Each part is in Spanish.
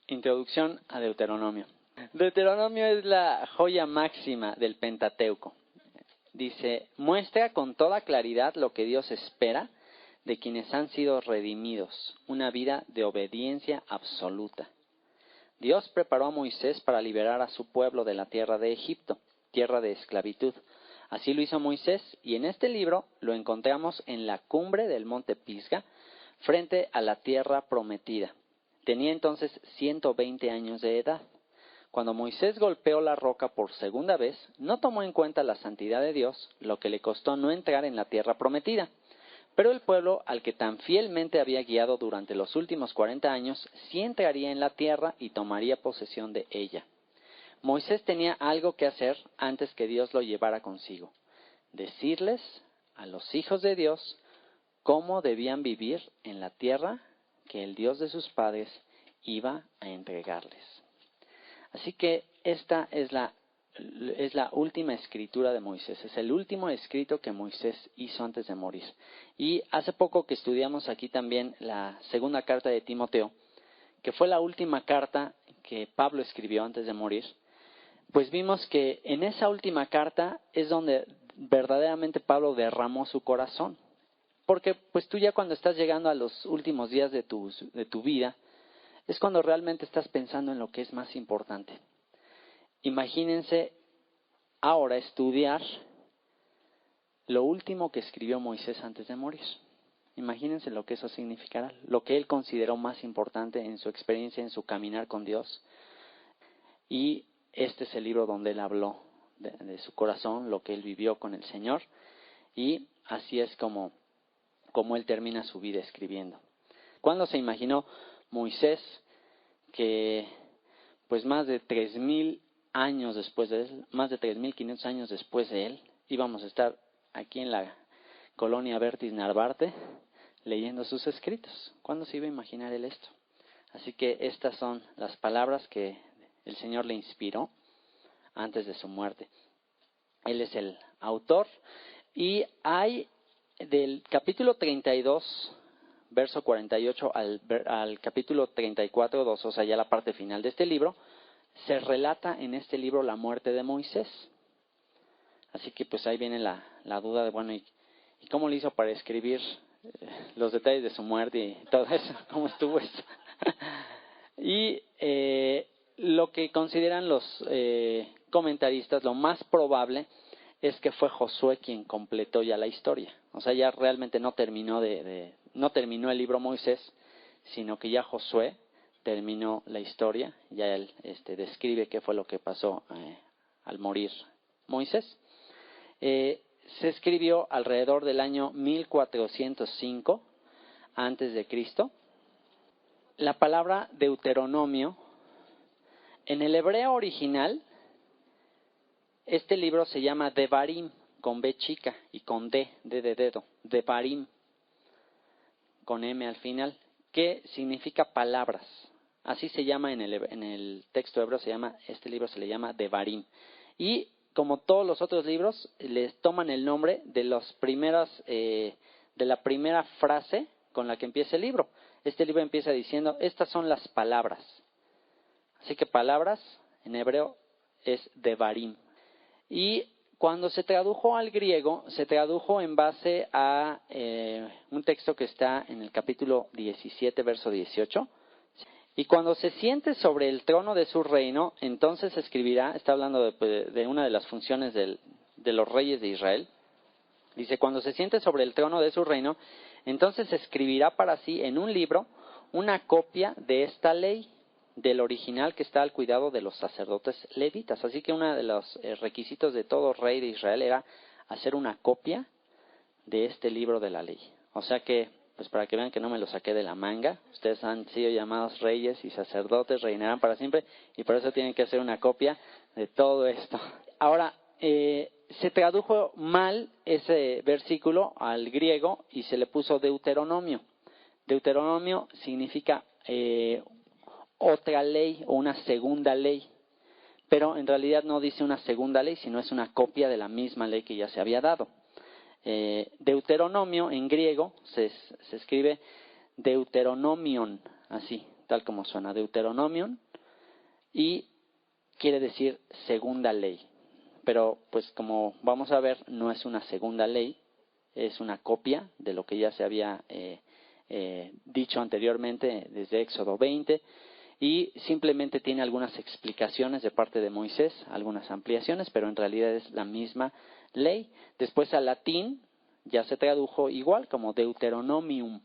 Introducción a Deuteronomio. Deuteronomio es la joya máxima del Pentateuco. Dice, muestra con toda claridad lo que Dios espera de quienes han sido redimidos, una vida de obediencia absoluta. Dios preparó a Moisés para liberar a su pueblo de la tierra de Egipto, tierra de esclavitud. Así lo hizo Moisés, y en este libro lo encontramos en la cumbre del monte Pisga, frente a la tierra prometida. Tenía entonces 120 años de edad. Cuando Moisés golpeó la roca por segunda vez, no tomó en cuenta la santidad de Dios, lo que le costó no entrar en la tierra prometida. Pero el pueblo al que tan fielmente había guiado durante los últimos 40 años, sí entraría en la tierra y tomaría posesión de ella. Moisés tenía algo que hacer antes que Dios lo llevara consigo: decirles a los hijos de Dios cómo debían vivir en la tierra que el Dios de sus padres iba a entregarles. Así que esta es la última escritura de Moisés, es el último escrito que Moisés hizo antes de morir. Y hace poco que estudiamos aquí también la segunda carta de Timoteo, que fue la última carta que Pablo escribió antes de morir, pues vimos que en esa última carta es donde verdaderamente Pablo derramó su corazón. Porque pues tú ya cuando estás llegando a los últimos días de tu vida, es cuando realmente estás pensando en lo que es más importante. Imagínense ahora estudiar lo último que escribió Moisés antes de morir. Imagínense lo que eso significará, lo que él consideró más importante en su experiencia, en su caminar con Dios. Y este es el libro donde él habló de su corazón, lo que él vivió con el Señor. Y así es como él termina su vida escribiendo. ¿Cuándo se imaginó Moisés que pues más de 3,000 años después de él, más de 3,500 años después de él, íbamos a estar aquí en la colonia Bertis Narvarte leyendo sus escritos? ¿Cuándo se iba a imaginar él esto? Así que estas son las palabras que el Señor le inspiró antes de su muerte. Él es el autor, y hay del capítulo 32, verso 48 al capítulo 34, 2, o sea, ya la parte final de este libro, se relata en este libro la muerte de Moisés. Así que pues ahí viene la duda de, bueno, ¿y cómo le hizo para escribir los detalles de su muerte y todo eso? ¿Cómo estuvo esto? Y lo que consideran los comentaristas, lo más probable es que fue Josué quien completó ya la historia. O sea, ya realmente no terminó no terminó el libro Moisés, sino que ya Josué terminó la historia. Ya él describe qué fue lo que pasó al morir Moisés. Se escribió alrededor del año 1405 antes de Cristo. La palabra Deuteronomio, en el hebreo original, este libro se llama Devarim, con B chica y con D de dedo, Devarim, con M al final, que significa palabras. Así se llama en el texto hebreo, este libro se le llama Devarim. Y como todos los otros libros, les toman el nombre de la primera frase con la que empieza el libro. Este libro empieza diciendo, estas son las palabras. Así que palabras en hebreo es Devarim. Y cuando se tradujo al griego, se tradujo en base a un texto que está en el capítulo 17, verso 18. Y cuando se siente sobre el trono de su reino, entonces escribirá, está hablando de una de las funciones de los reyes de Israel. Dice, cuando se siente sobre el trono de su reino, entonces escribirá para sí en un libro una copia de esta ley, del original que está al cuidado de los sacerdotes levitas. Así que uno de los requisitos de todo rey de Israel era hacer una copia de este libro de la ley. O sea que, pues para que vean que no me lo saqué de la manga, ustedes han sido llamados reyes y sacerdotes, reinarán para siempre, y por eso tienen que hacer una copia de todo esto. Ahora, se tradujo mal ese versículo al griego y se le puso Deuteronomio. Deuteronomio significa otra ley o una segunda ley, pero en realidad no dice una segunda ley, sino es una copia de la misma ley que ya se había dado. Deuteronomio en griego se escribe Deuteronomion, así, tal como suena, Deuteronomion, y quiere decir segunda ley. Pero pues como vamos a ver, no es una segunda ley, es una copia de lo que ya se había dicho anteriormente desde Éxodo 20, y simplemente tiene algunas explicaciones de parte de Moisés, algunas ampliaciones, pero en realidad es la misma ley. Después al latín ya se tradujo igual como Deuteronomium,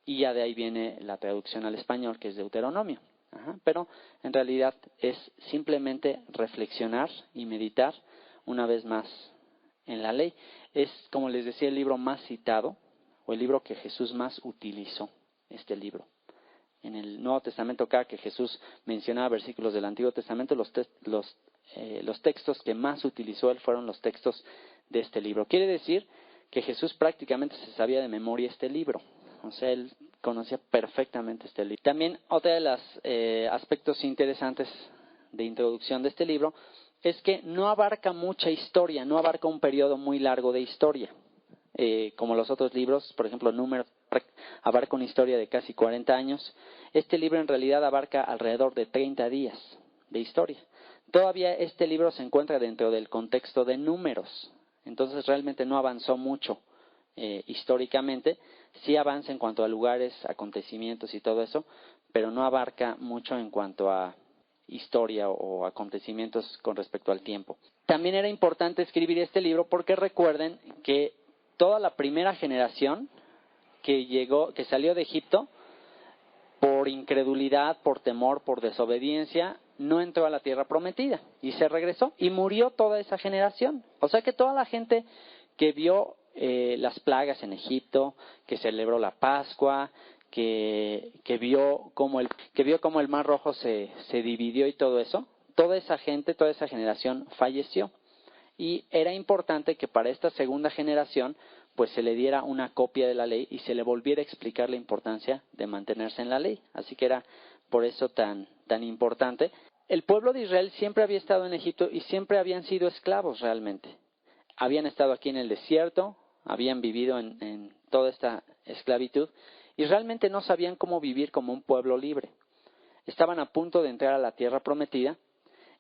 y ya de ahí viene la traducción al español, que es Deuteronomio. Pero en realidad es simplemente reflexionar y meditar una vez más en la ley. Es, como les decía, el libro más citado, o el libro que Jesús más utilizó, este libro. En el Nuevo Testamento, cada que Jesús mencionaba versículos del Antiguo Testamento, los textos que más utilizó él fueron los textos de este libro. Quiere decir que Jesús prácticamente se sabía de memoria este libro. O sea, él conocía perfectamente este libro. También otro de los aspectos interesantes de introducción de este libro es que no abarca mucha historia, no abarca un periodo muy largo de historia. Como los otros libros, por ejemplo, Números abarca una historia de casi 40 años. Este libro en realidad abarca alrededor de 30 días de historia. Todavía este libro se encuentra dentro del contexto de Números, entonces realmente no avanzó mucho históricamente. Sí avanza en cuanto a lugares, acontecimientos y todo eso, pero no abarca mucho en cuanto a historia o acontecimientos con respecto al tiempo. También era importante escribir este libro porque recuerden que toda la primera generación que salió de Egipto, por incredulidad, por temor, por desobediencia, no entró a la tierra prometida y se regresó y murió toda esa generación. O sea que toda la gente que vio las plagas en Egipto, que celebró la Pascua, que vio cómo el Mar Rojo se dividió y todo eso, toda esa gente, toda esa generación falleció. Y era importante que para esta segunda generación pues se le diera una copia de la ley y se le volviera a explicar la importancia de mantenerse en la ley. Así que era por eso tan importante. El pueblo de Israel siempre había estado en Egipto y siempre habían sido esclavos realmente. Habían estado aquí en el desierto, habían vivido en toda esta esclavitud y realmente no sabían cómo vivir como un pueblo libre. Estaban a punto de entrar a la tierra prometida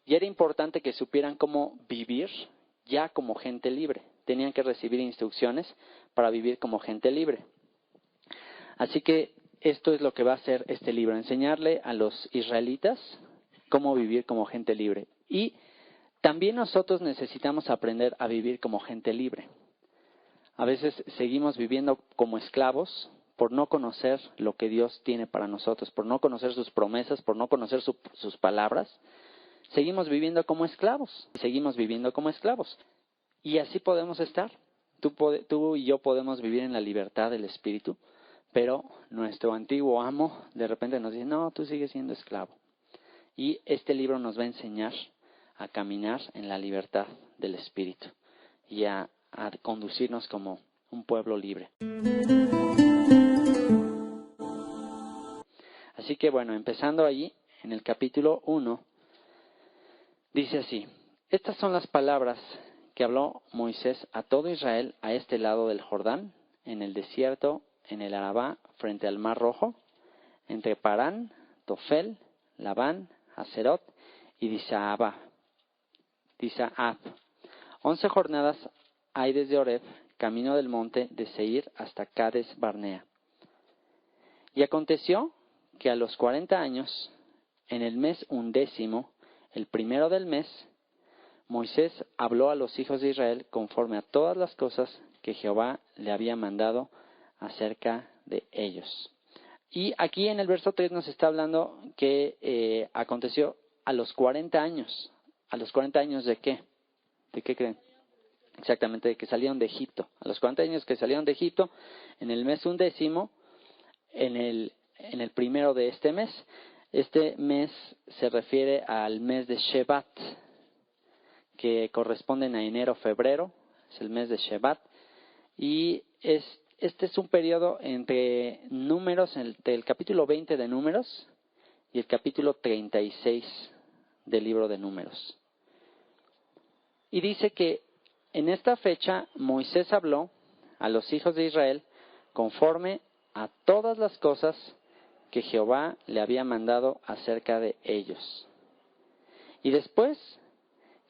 y era importante que supieran cómo vivir ya como gente libre. Tenían que recibir instrucciones para vivir como gente libre. Así que esto es lo que va a hacer este libro, enseñarle a los israelitas cómo vivir como gente libre. Y también nosotros necesitamos aprender a vivir como gente libre. A veces seguimos viviendo como esclavos por no conocer lo que Dios tiene para nosotros, por no conocer sus promesas, por no conocer sus palabras. Seguimos viviendo como esclavos, y así podemos estar. Tú y yo podemos vivir en la libertad del Espíritu, pero nuestro antiguo amo de repente nos dice, no, tú sigues siendo esclavo. Y este libro nos va a enseñar a caminar en la libertad del Espíritu y a conducirnos como un pueblo libre. Así que bueno, empezando allí, en el capítulo 1, dice así: estas son las palabras que habló Moisés a todo Israel a este lado del Jordán, en el desierto, en el Arabá, frente al Mar Rojo, entre Parán, Tofel, Labán, Haserot y Disaab. 11 jornadas hay desde Horeb, camino del monte de Seir, hasta Cades Barnea. Y aconteció que a los 40 años, en el mes 11, el primero del mes, Moisés habló a los hijos de Israel conforme a todas las cosas que Jehová le había mandado acerca de ellos. Y aquí en el verso 3 nos está hablando que aconteció a los 40 años. ¿A los 40 años de qué? ¿De qué creen? Exactamente, de que salieron de Egipto. A los 40 años que salieron de Egipto, en el mes 11, en el primero de este mes. Este mes se refiere al mes de Shevat, que corresponden a enero-febrero, es el mes de Shevat, y este es un periodo entre Números, entre el capítulo 20 de Números y el capítulo 36 del libro de Números. Y dice que en esta fecha Moisés habló a los hijos de Israel conforme a todas las cosas que Jehová le había mandado acerca de ellos. Y después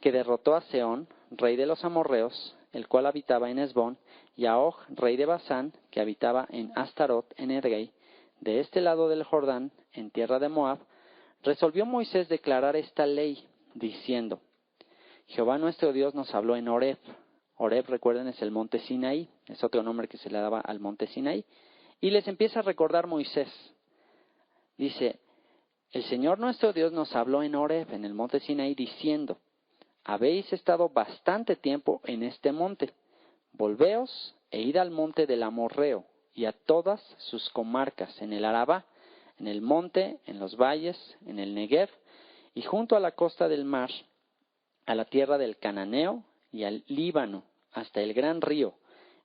que derrotó a Sehón, rey de los amorreos, el cual habitaba en Hesbón, y a Og, rey de Basán, que habitaba en Astarot, en Edrei, de este lado del Jordán, en tierra de Moab, resolvió Moisés declarar esta ley, diciendo: Jehová nuestro Dios nos habló en Horeb. Horeb, recuerden, es el monte Sinaí, es otro nombre que se le daba al monte Sinaí. Y les empieza a recordar Moisés. Dice: el Señor nuestro Dios nos habló en Horeb, en el monte Sinaí, diciendo: habéis estado bastante tiempo en este monte. Volveos e id al monte del Amorreo y a todas sus comarcas, en el Arabá, en el monte, en los valles, en el Negev, y junto a la costa del mar, a la tierra del Cananeo y al Líbano, hasta el gran río,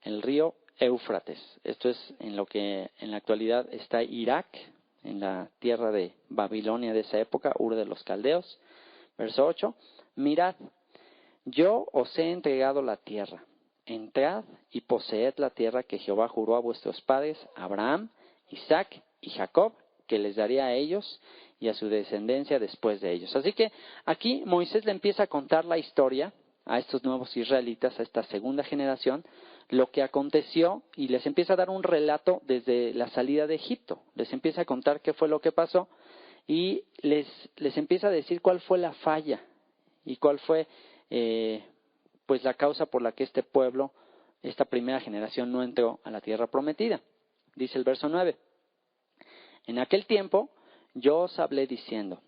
el río Éufrates. Esto es en lo que en la actualidad está Irak, en la tierra de Babilonia de esa época, Ur de los Caldeos. Verso 8, mirad, yo os he entregado la tierra. Entrad y poseed la tierra que Jehová juró a vuestros padres, Abraham, Isaac y Jacob, que les daría a ellos y a su descendencia después de ellos. Así que aquí Moisés le empieza a contar la historia a estos nuevos israelitas, a esta segunda generación, lo que aconteció, y les empieza a dar un relato desde la salida de Egipto. Les empieza a contar qué fue lo que pasó y les empieza a decir cuál fue la falla y cuál fue pues la causa por la que este pueblo, esta primera generación, no entró a la tierra prometida. Dice el verso 9: en aquel tiempo yo os hablé diciendo: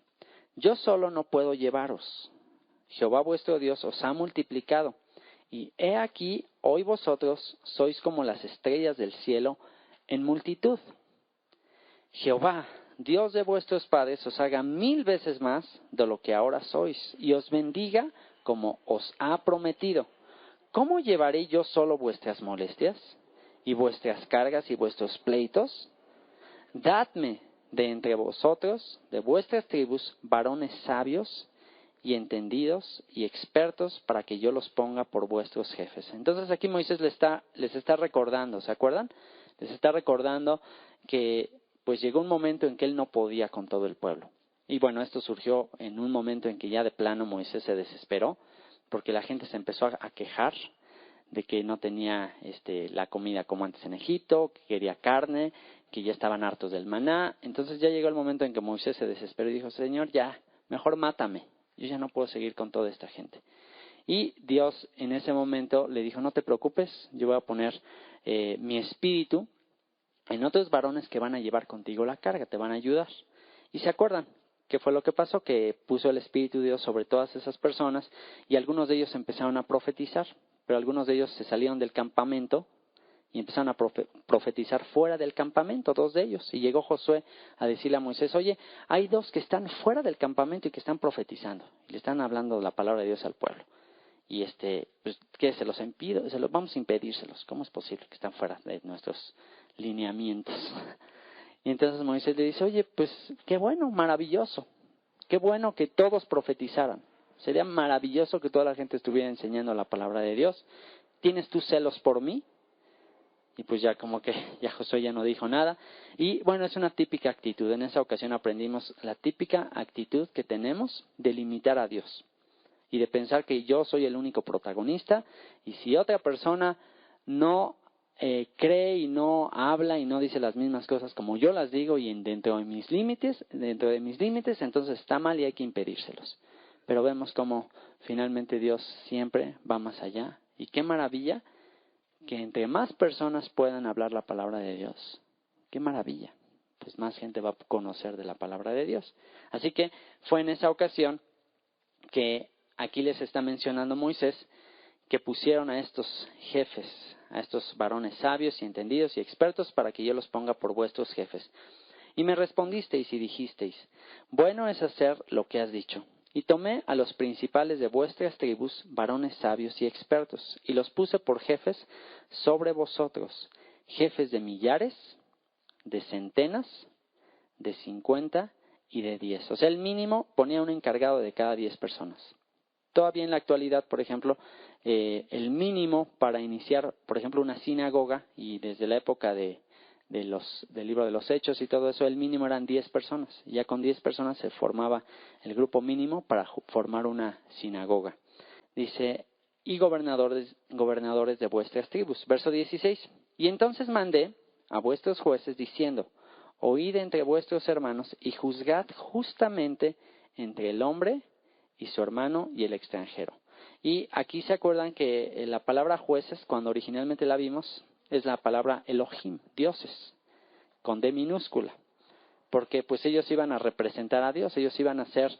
yo solo no puedo llevaros. Jehová vuestro Dios os ha multiplicado, y he aquí, hoy vosotros sois como las estrellas del cielo en multitud. Jehová, Dios de vuestros padres, os haga 1000 veces más de lo que ahora sois, y os bendiga como os ha prometido. ¿Cómo llevaré yo solo vuestras molestias, y vuestras cargas y vuestros pleitos? Dadme de entre vosotros, de vuestras tribus, varones sabios y entendidos y expertos, para que yo los ponga por vuestros jefes. Entonces aquí Moisés les está recordando, ¿se acuerdan? Les está recordando que pues llegó un momento en que él no podía con todo el pueblo. Y bueno, esto surgió en un momento en que ya de plano Moisés se desesperó, porque la gente se empezó a quejar de que no tenía la comida como antes en Egipto, que quería carne, que ya estaban hartos del maná. Entonces ya llegó el momento en que Moisés se desesperó y dijo: Señor, ya, mejor mátame, yo ya no puedo seguir con toda esta gente. Y Dios en ese momento le dijo: no te preocupes, yo voy a poner mi espíritu en otros varones que van a llevar contigo la carga, te van a ayudar. Y se acuerdan qué fue lo que pasó, que puso el Espíritu de Dios sobre todas esas personas, y algunos de ellos empezaron a profetizar, pero algunos de ellos se salieron del campamento y empezaron a profetizar fuera del campamento, 2 de ellos. Y llegó Josué a decirle a Moisés: oye, hay 2 que están fuera del campamento y que están profetizando, y le están hablando la palabra de Dios al pueblo. Y pues, ¿qué? ¿Se los impido? Vamos a impedírselos. ¿Cómo es posible que están fuera de nuestros lineamientos? Y entonces Moisés le dice: oye, pues qué bueno, maravilloso. Qué bueno que todos profetizaran. Sería maravilloso que toda la gente estuviera enseñando la palabra de Dios. ¿Tienes tú celos por mí? Y pues ya como que ya Josué ya no dijo nada. Y bueno, es una típica actitud. En esa ocasión aprendimos la típica actitud que tenemos de limitar a Dios. Y de pensar que yo soy el único protagonista. Y si otra persona no cree y no habla y no dice las mismas cosas como yo las digo y dentro de mis límites, entonces está mal y hay que impedírselos. Pero vemos cómo finalmente Dios siempre va más allá. Y qué maravilla que entre más personas puedan hablar la palabra de Dios. Qué maravilla. Pues más gente va a conocer de la palabra de Dios. Así que fue en esa ocasión que aquí les está mencionando Moisés que pusieron a estos jefes, a estos varones sabios y entendidos y expertos, para que yo los ponga por vuestros jefes. Y me respondisteis y dijisteis: bueno es hacer lo que has dicho. Y tomé a los principales de vuestras tribus, varones sabios y expertos, y los puse por jefes sobre vosotros, jefes de millares, de centenas, de 50 y de 10. O sea, el mínimo ponía un encargado de cada 10 personas. Todavía en la actualidad, por ejemplo, el mínimo para iniciar, por ejemplo, una sinagoga, y desde la época de del libro de los Hechos y todo eso, el mínimo eran 10 personas. Y ya con 10 personas se formaba el grupo mínimo para formar una sinagoga. Dice, y gobernadores de vuestras tribus. Verso 16. Y entonces mandé a vuestros jueces diciendo, oíd entre vuestros hermanos y juzgad justamente entre el hombre y su hermano y el extranjero. Y aquí se acuerdan que la palabra jueces, cuando originalmente la vimos, es la palabra Elohim, dioses, con D minúscula. Porque pues ellos iban a representar a Dios, ellos iban a ser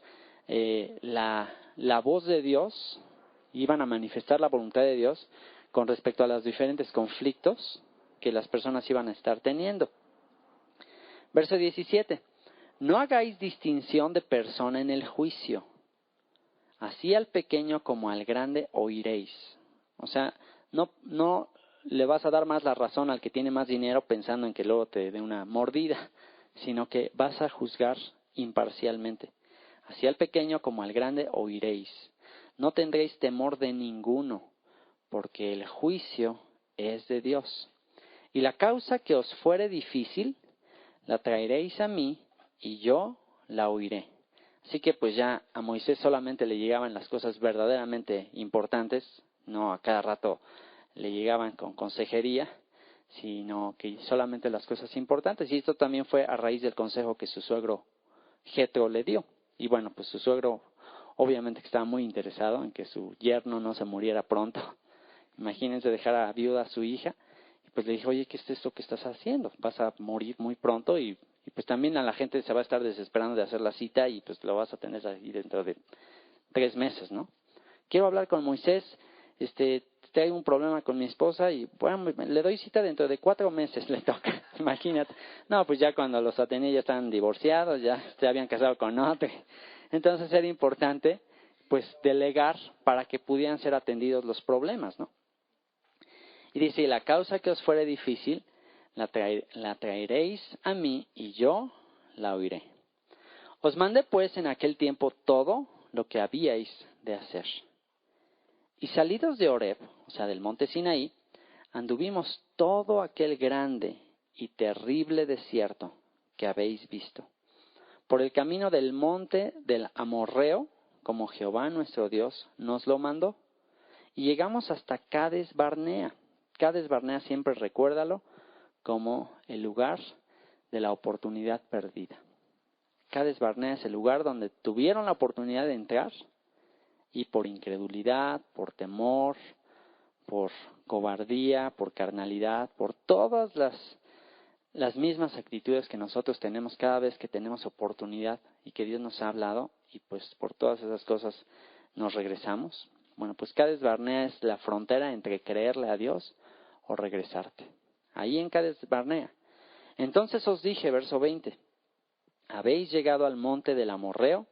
la voz de Dios, iban a manifestar la voluntad de Dios con respecto a los diferentes conflictos que las personas iban a estar teniendo. Verso 17. No hagáis distinción de persona en el juicio. Así al pequeño como al grande oiréis. O sea, no le vas a dar más la razón al que tiene más dinero pensando en que luego te dé una mordida, sino que vas a juzgar imparcialmente. Así al pequeño como al grande oiréis. No tendréis temor de ninguno, porque el juicio es de Dios. Y la causa que os fuere difícil, la traeréis a mí, y yo la oiré. Así que pues ya a Moisés solamente le llegaban las cosas verdaderamente importantes, no a cada rato le llegaban con consejería, sino que solamente las cosas importantes. Y esto también fue a raíz del consejo que su suegro Jetro le dio. Y bueno, pues su suegro obviamente que estaba muy interesado en que su yerno no se muriera pronto. Imagínense dejar a viuda a su hija. Y pues le dijo, oye, ¿qué es esto que estás haciendo? Vas a morir muy pronto y pues también a la gente se va a estar desesperando de hacer la cita y pues lo vas a tener ahí dentro de 3 meses, ¿no? Quiero hablar con Moisés, tengo un problema con mi esposa y bueno, le doy cita dentro de 4 meses, le toca, imagínate. No, pues ya cuando los atendí ya estaban divorciados, ya se habían casado con otro. Entonces era importante pues delegar para que pudieran ser atendidos los problemas, ¿no? Y dice, la causa que os fuere difícil, la traeréis a mí y yo la oiré. Os mandé pues en aquel tiempo todo lo que habíais de hacer. Y salidos de Horeb, o sea del monte Sinaí, anduvimos todo aquel grande y terrible desierto que habéis visto, por el camino del monte del Amorreo, como Jehová nuestro Dios nos lo mandó. Y llegamos hasta Cades Barnea. Cades Barnea siempre recuérdalo como el lugar de la oportunidad perdida. Cades Barnea es el lugar donde tuvieron la oportunidad de entrar y por incredulidad, por temor, por cobardía, por carnalidad, por todas las mismas actitudes que nosotros tenemos cada vez que tenemos oportunidad y que Dios nos ha hablado, y pues por todas esas cosas nos regresamos. Bueno, pues Cades Barnea es la frontera entre creerle a Dios o regresarte. Ahí en Cades Barnea. Entonces os dije, verso 20, habéis llegado al monte del Amorreo,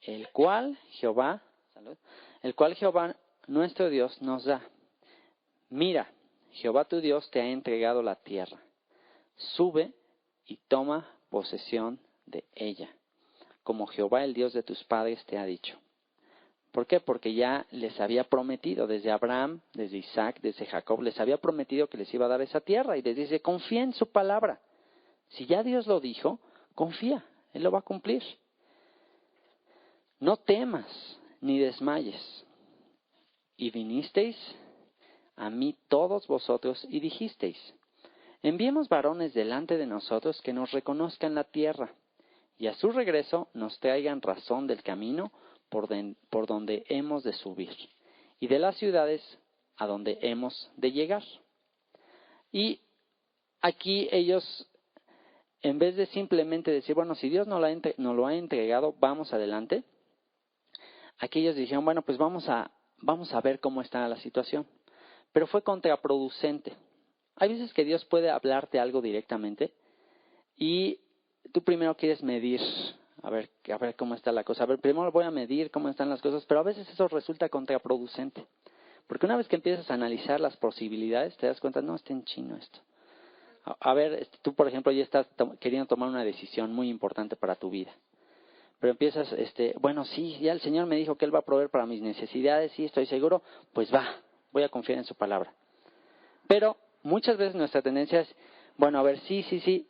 el cual Jehová nuestro Dios nos da. Mira, Jehová tu Dios te ha entregado la tierra. Sube y toma posesión de ella, como Jehová el Dios de tus padres te ha dicho. ¿Por qué? Porque ya les había prometido, desde Abraham, desde Isaac, desde Jacob, les había prometido que les iba a dar esa tierra. Y les dice, confía en su palabra. Si ya Dios lo dijo, confía, Él lo va a cumplir. No temas ni desmayes. Y vinisteis a mí todos vosotros y dijisteis, enviemos varones delante de nosotros que nos reconozcan la tierra, y a su regreso nos traigan razón del camino por donde hemos de subir, y de las ciudades a donde hemos de llegar. Y aquí ellos, en vez de simplemente decir, bueno, si Dios nos lo ha entregado, vamos adelante, aquí ellos dijeron, bueno, pues vamos a ver cómo está la situación. Pero fue contraproducente. Hay veces que Dios puede hablarte algo directamente y tú primero quieres medir, a ver cómo está la cosa. A ver, primero voy a medir cómo están las cosas, pero a veces eso resulta contraproducente. Porque una vez que empiezas a analizar las posibilidades, te das cuenta, no, está en chino esto. A ver, tú por ejemplo ya estás queriendo tomar una decisión muy importante para tu vida. Pero empiezas, bueno, sí, ya el Señor me dijo que Él va a proveer para mis necesidades, sí, estoy seguro, pues voy a confiar en su palabra. Pero muchas veces nuestra tendencia es, bueno, a ver, sí,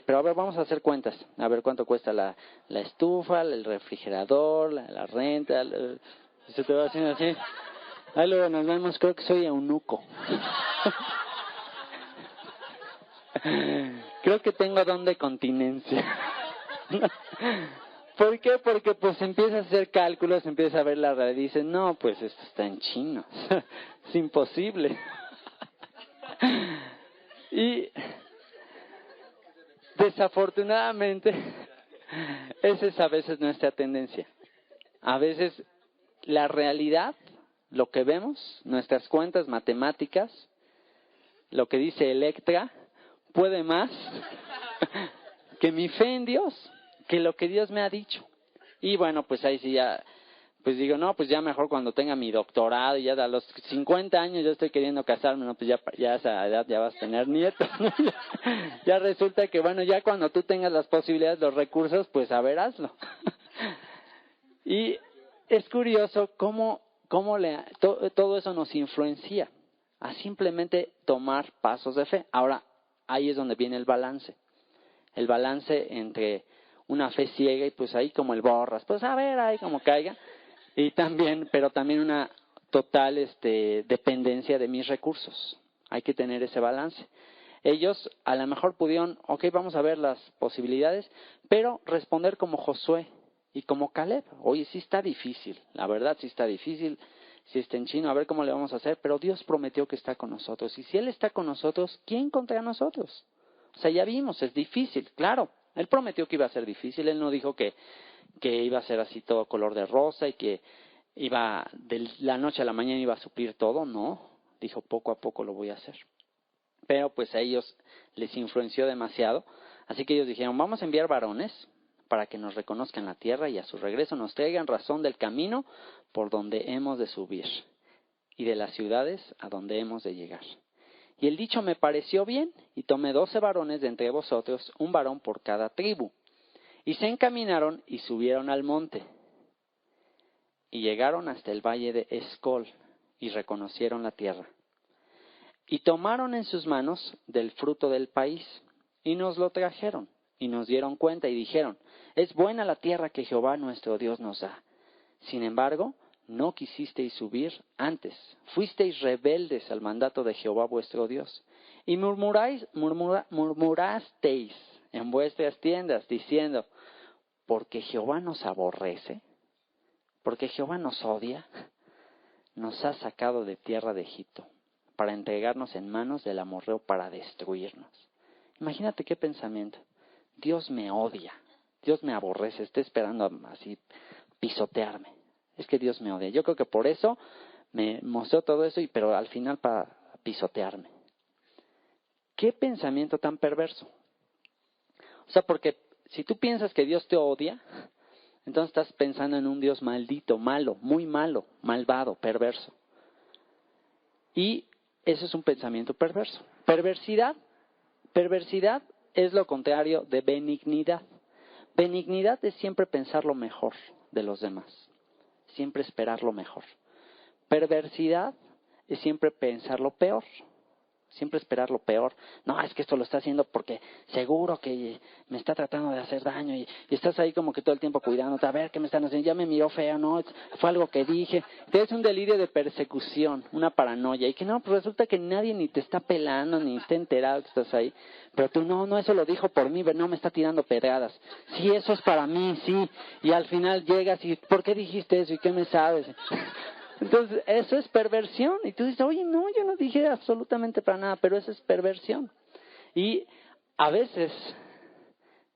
pero a ver, vamos a hacer cuentas. A ver cuánto cuesta la estufa, el refrigerador, la renta. Se te va haciendo así. Ahí luego nos vemos, creo que soy eunuco. Creo que tengo don de continencia. ¿Por qué? Porque pues empieza a hacer cálculos, empieza a ver la realidad y dice, no, pues esto está en chino. Es imposible. Y desafortunadamente, esa es a veces nuestra tendencia. A veces la realidad, lo que vemos, nuestras cuentas matemáticas, lo que dice Electra, puede más que mi fe en Dios, que lo que Dios me ha dicho. Y bueno, pues ahí sí ya, pues digo, no, pues ya mejor cuando tenga mi doctorado, y ya a los 50 años yo estoy queriendo casarme, no, pues ya a esa edad ya vas a tener nietos, ¿no? Ya resulta que, bueno, ya cuando tú tengas las posibilidades, los recursos, pues a ver, hazlo. Y es curioso cómo todo eso nos influencia a simplemente tomar pasos de fe. Ahora, ahí es donde viene el balance. El balance entre una fe ciega y pues ahí como el borras, pues a ver, ahí como caiga. Y también, pero también una total dependencia de mis recursos. Hay que tener ese balance. Ellos a lo mejor pudieron, ok, vamos a ver las posibilidades, pero responder como Josué y como Caleb. Oye, sí está difícil, la verdad sí está difícil, si está en chino, a ver cómo le vamos a hacer, pero Dios prometió que está con nosotros. Y si Él está con nosotros, ¿quién contra nosotros? O sea, ya vimos, es difícil, claro. Él prometió que iba a ser difícil, Él no dijo que iba a ser así todo color de rosa y que iba de la noche a la mañana iba a suplir todo, no. Dijo, poco a poco lo voy a hacer. Pero pues a ellos les influenció demasiado, así que ellos dijeron, vamos a enviar varones para que nos reconozcan la tierra y a su regreso nos traigan razón del camino por donde hemos de subir y de las ciudades a donde hemos de llegar. Y el dicho me pareció bien, y tomé 12 varones de entre vosotros, un varón por cada tribu. Y se encaminaron y subieron al monte, y llegaron hasta el valle de Escol, y reconocieron la tierra. Y tomaron en sus manos del fruto del país, y nos lo trajeron, y nos dieron cuenta, y dijeron, es buena la tierra que Jehová nuestro Dios nos da. Sin embargo, no quisisteis subir, antes fuisteis rebeldes al mandato de Jehová vuestro Dios, y murmurasteis en vuestras tiendas, diciendo, porque Jehová nos aborrece, porque Jehová nos odia, nos ha sacado de tierra de Egipto, para entregarnos en manos del amorreo para destruirnos. Imagínate qué pensamiento. Dios me odia, Dios me aborrece, está esperando así pisotearme. Es que Dios me odia. Yo creo que por eso me mostró todo eso, pero al final para pisotearme. ¿Qué pensamiento tan perverso? O sea, porque si tú piensas que Dios te odia, entonces estás pensando en un Dios maldito, malo, muy malo, malvado, perverso. Y eso es un pensamiento perverso. Perversidad es lo contrario de benignidad. Benignidad es siempre pensar lo mejor de los demás. Siempre esperar lo mejor. Perversidad es siempre pensar lo peor. Siempre esperar lo peor. No, es que esto lo está haciendo porque seguro que me está tratando de hacer daño. Y estás ahí como que todo el tiempo cuidándote. A ver, ¿qué me están haciendo? Ya me miró feo, ¿no? Fue algo que dije. Tienes un delirio de persecución, una paranoia. Y que no, pues resulta que nadie ni te está pelando, ni está enterado que estás ahí. Pero tú, no, eso lo dijo por mí, pero no me está tirando pedradas. Sí, eso es para mí, sí. Y al final llegas y, ¿por qué dijiste eso? ¿Y qué me sabes? Entonces, eso es perversión. Y tú dices, oye, no, yo no dije absolutamente para nada, pero eso es perversión. Y a veces,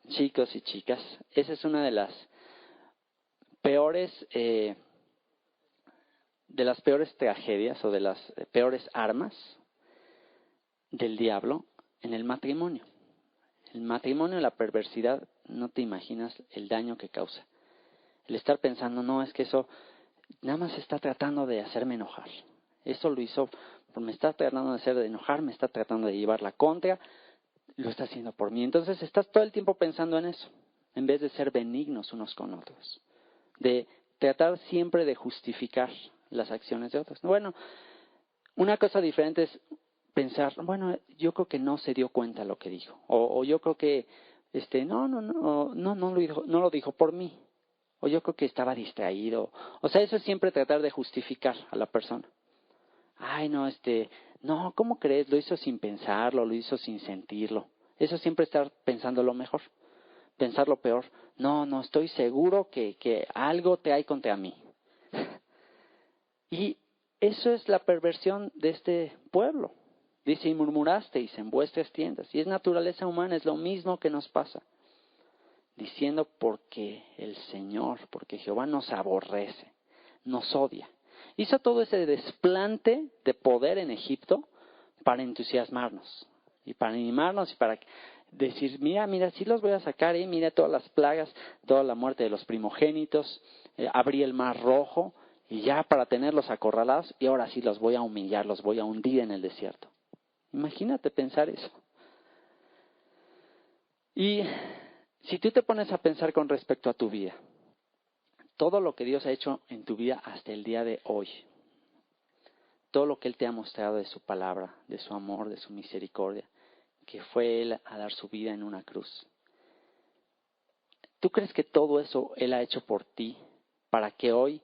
chicos y chicas, esa es una de las peores tragedias o de las peores armas del diablo en el matrimonio. El matrimonio, la perversidad, no te imaginas el daño que causa. El estar pensando, no, es que eso nada más está tratando de hacerme enojar. Eso lo hizo, me está tratando de hacer enojar, me está tratando de llevar la contra, lo está haciendo por mí. Entonces estás todo el tiempo pensando en eso, en vez de ser benignos unos con otros, de tratar siempre de justificar las acciones de otros. Bueno, una cosa diferente es pensar, bueno, yo creo que no se dio cuenta lo que dijo, o yo creo que no lo dijo por mí, o yo creo que estaba distraído. O sea, eso es siempre tratar de justificar a la persona. Ay, no, ¿cómo crees? Lo hizo sin pensarlo, lo hizo sin sentirlo. Eso siempre estar pensando lo mejor, pensar lo peor. No, estoy seguro que algo te hay contra mí. Y eso es la perversión de este pueblo. Dice, y murmurasteis en vuestras tiendas. Y es naturaleza humana, es lo mismo que nos pasa. Diciendo porque el Señor, porque Jehová nos aborrece, nos odia. Hizo todo ese desplante de poder en Egipto para entusiasmarnos y para animarnos y para decir, mira, sí los voy a sacar, mira todas las plagas, toda la muerte de los primogénitos, abrí el mar rojo y ya para tenerlos acorralados y ahora sí los voy a humillar, los voy a hundir en el desierto. Imagínate pensar eso. Y si tú te pones a pensar con respecto a tu vida, todo lo que Dios ha hecho en tu vida hasta el día de hoy, todo lo que Él te ha mostrado de su palabra, de su amor, de su misericordia, que fue Él a dar su vida en una cruz. ¿Tú crees que todo eso Él ha hecho por ti para que hoy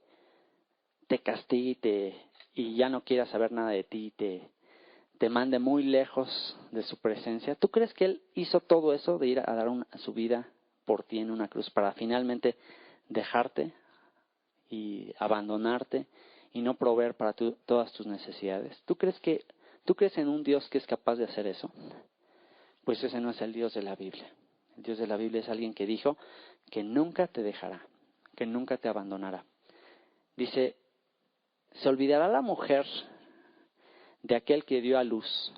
te castigue y ya no quiera saber nada de ti, te mande muy lejos de su presencia? ¿Tú crees que Él hizo todo eso de ir a dar su vida por ti en una cruz para finalmente dejarte y abandonarte y no proveer para todas tus necesidades? ¿Tú crees en un Dios que es capaz de hacer eso? Pues ese no es el Dios de la Biblia. El Dios de la Biblia es alguien que dijo que nunca te dejará, que nunca te abandonará. Dice, ¿se olvidará la mujer de aquel que dio a luz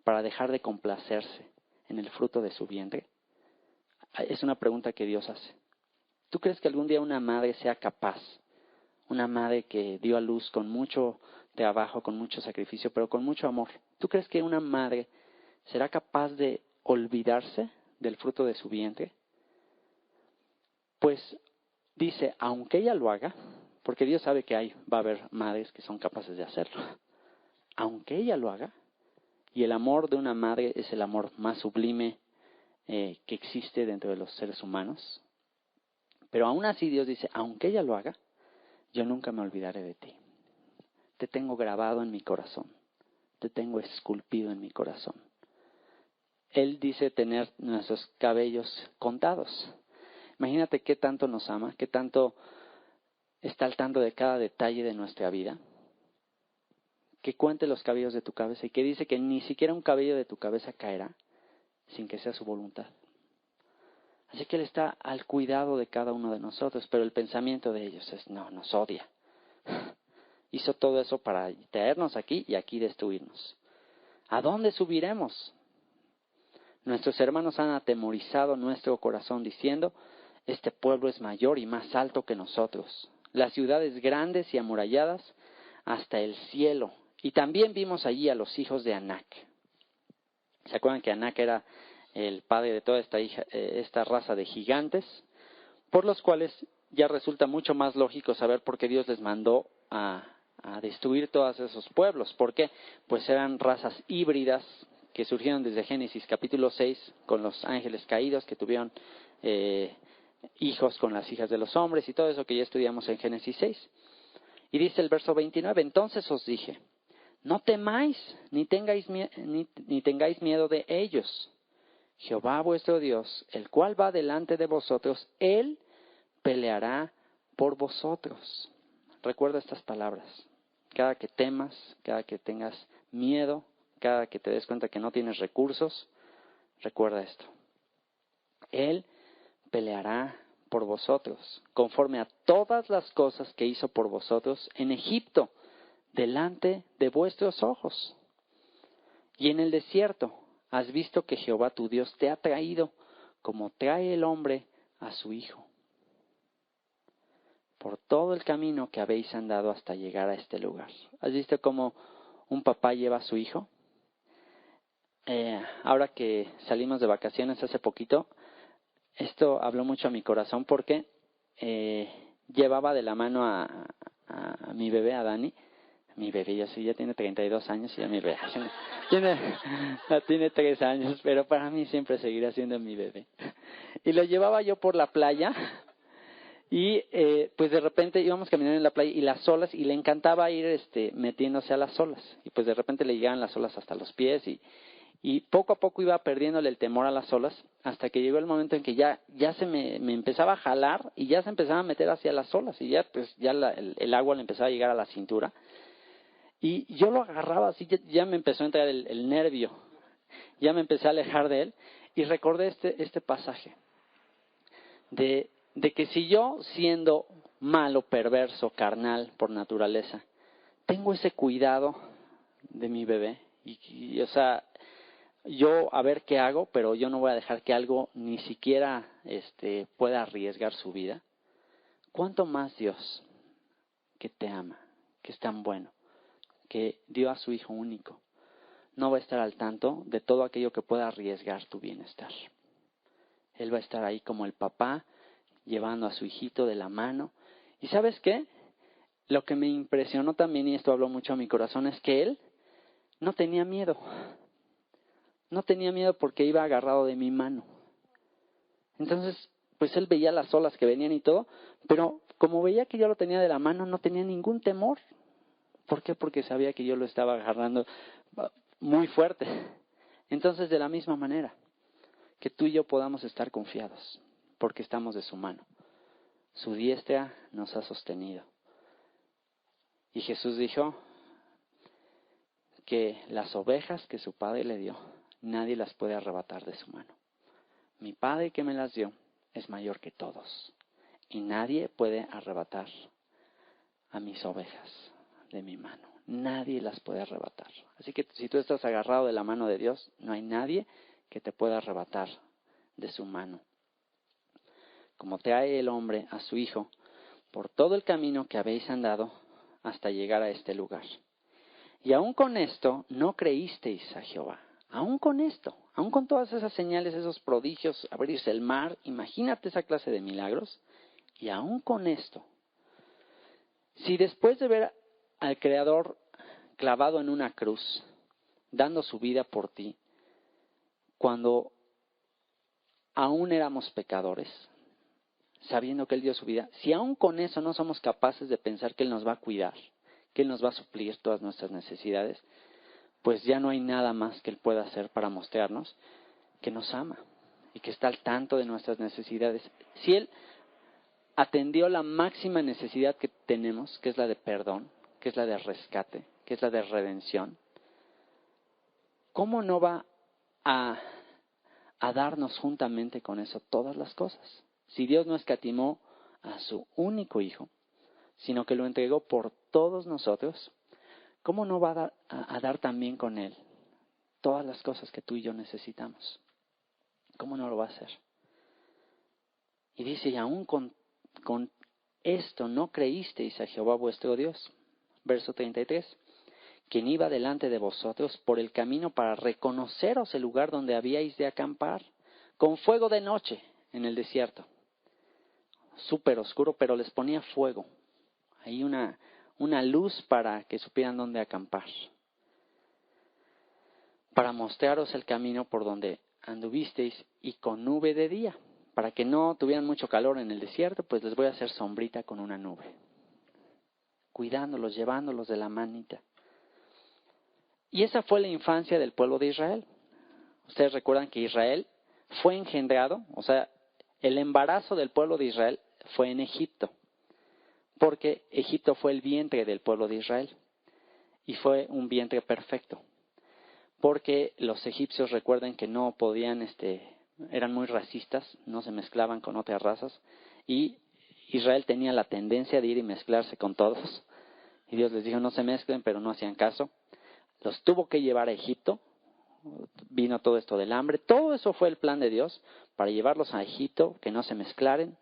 para dejar de complacerse en el fruto de su vientre? Es una pregunta que Dios hace. ¿Tú crees que algún día una madre sea capaz, una madre que dio a luz con mucho trabajo, con mucho sacrificio, pero con mucho amor? ¿Tú crees que una madre será capaz de olvidarse del fruto de su vientre? Pues dice, aunque ella lo haga, porque Dios sabe que va a haber madres que son capaces de hacerlo, aunque ella lo haga, y el amor de una madre es el amor más sublime que existe dentro de los seres humanos, pero aún así Dios dice, aunque ella lo haga, yo nunca me olvidaré de ti. Te tengo grabado en mi corazón, te tengo esculpido en mi corazón. Él dice tener nuestros cabellos contados. Imagínate qué tanto nos ama, qué tanto está al tanto de cada detalle de nuestra vida. Que cuente los cabellos de tu cabeza y que dice que ni siquiera un cabello de tu cabeza caerá sin que sea su voluntad. Así que Él está al cuidado de cada uno de nosotros, pero el pensamiento de ellos es, no, nos odia. Hizo todo eso para traernos aquí y aquí destruirnos. ¿A dónde subiremos? Nuestros hermanos han atemorizado nuestro corazón diciendo, este pueblo es mayor y más alto que nosotros. Las ciudades grandes y amuralladas hasta el cielo. Y también vimos allí a los hijos de Anac. ¿Se acuerdan que Anac era el padre de toda esta raza de gigantes? Por los cuales ya resulta mucho más lógico saber por qué Dios les mandó a destruir todos esos pueblos. ¿Por qué? Pues eran razas híbridas que surgieron desde Génesis capítulo 6 con los ángeles caídos que tuvieron hijos con las hijas de los hombres y todo eso que ya estudiamos en Génesis 6. Y dice el verso 29, entonces os dije, no temáis ni tengáis miedo de ellos. Jehová vuestro Dios, el cual va delante de vosotros, Él peleará por vosotros. Recuerda estas palabras. Cada que temas, cada que tengas miedo, cada que te des cuenta que no tienes recursos, recuerda esto. Él peleará por vosotros, conforme a todas las cosas que hizo por vosotros en Egipto, delante de vuestros ojos. Y en el desierto has visto que Jehová tu Dios te ha traído, como trae el hombre a su hijo, por todo el camino que habéis andado hasta llegar a este lugar. ¿Has visto cómo un papá lleva a su hijo? Ahora que salimos de vacaciones hace poquito, esto habló mucho a mi corazón porque llevaba de la mano a mi bebé, a Dani, mi bebé, yo sí, ya tiene 32 años y ya mi bebé tiene 3 años, pero para mí siempre seguirá siendo mi bebé. Y lo llevaba yo por la playa y pues de repente íbamos caminando en la playa y las olas, y le encantaba ir metiéndose a las olas, y pues de repente le llegaban las olas hasta los pies, y poco a poco iba perdiéndole el temor a las olas, hasta que llegó el momento en que ya se me empezaba a jalar y ya se empezaba a meter hacia las olas, y ya pues ya el agua le empezaba a llegar a la cintura, y yo lo agarraba así, ya me empezó a entrar el nervio, ya me empecé a alejar de él, y recordé este pasaje de que si yo, siendo malo, perverso, carnal por naturaleza, tengo ese cuidado de mi bebé, y o sea, yo a ver qué hago, pero yo no voy a dejar que algo ni siquiera pueda arriesgar su vida. ¿Cuánto más Dios, que te ama, que es tan bueno, que dio a su Hijo único, no va a estar al tanto de todo aquello que pueda arriesgar tu bienestar? Él va a estar ahí como el papá, llevando a su hijito de la mano. ¿Y sabes qué? Lo que me impresionó también, y esto habló mucho a mi corazón, es que él no tenía miedo. No tenía miedo porque iba agarrado de mi mano. Entonces, pues él veía las olas que venían y todo, pero como veía que yo lo tenía de la mano, no tenía ningún temor. ¿Por qué? Porque sabía que yo lo estaba agarrando muy fuerte. Entonces, de la misma manera, que tú y yo podamos estar confiados, porque estamos de su mano. Su diestra nos ha sostenido. Y Jesús dijo que las ovejas que su Padre le dio, nadie las puede arrebatar de su mano. Mi Padre que me las dio es mayor que todos, y nadie puede arrebatar a mis ovejas de mi mano. Nadie las puede arrebatar. Así que si tú estás agarrado de la mano de Dios, no hay nadie que te pueda arrebatar de su mano. Como trae el hombre a su Hijo por todo el camino que habéis andado hasta llegar a este lugar. Y aún con esto no creísteis a Jehová. Aún con esto, aún con todas esas señales, esos prodigios, abrirse el mar, imagínate esa clase de milagros. Y aún con esto, si después de ver al Creador clavado en una cruz, dando su vida por ti, cuando aún éramos pecadores, sabiendo que Él dio su vida, si aún con eso no somos capaces de pensar que Él nos va a cuidar, que Él nos va a suplir todas nuestras necesidades, pues ya no hay nada más que Él pueda hacer para mostrarnos que nos ama y que está al tanto de nuestras necesidades. Si Él atendió la máxima necesidad que tenemos, que es la de perdón, que es la de rescate, que es la de redención, ¿cómo no va a darnos juntamente con eso todas las cosas? Si Dios no escatimó a su único Hijo, sino que lo entregó por todos nosotros, ¿cómo no va a dar también con Él todas las cosas que tú y yo necesitamos? ¿Cómo no lo va a hacer? Y dice, y aún con esto no creísteis a Jehová vuestro Dios. Verso 33. Quien iba delante de vosotros por el camino para reconoceros el lugar donde habíais de acampar, con fuego de noche en el desierto. Súper oscuro, pero les ponía fuego. Ahí una luz para que supieran dónde acampar. Para mostraros el camino por donde anduvisteis, y con nube de día. Para que no tuvieran mucho calor en el desierto, pues les voy a hacer sombrita con una nube. Cuidándolos, llevándolos de la manita. Y esa fue la infancia del pueblo de Israel. Ustedes recuerdan que Israel fue engendrado, o sea, el embarazo del pueblo de Israel fue en Egipto, porque Egipto fue el vientre del pueblo de Israel, y fue un vientre perfecto, porque los egipcios, recuerden que no podían, eran muy racistas, no se mezclaban con otras razas, y Israel tenía la tendencia de ir y mezclarse con todos, y Dios les dijo no se mezclen, pero no hacían caso. Los tuvo que llevar a Egipto, vino todo esto del hambre, todo eso fue el plan de Dios para llevarlos a Egipto, que no se mezclaran,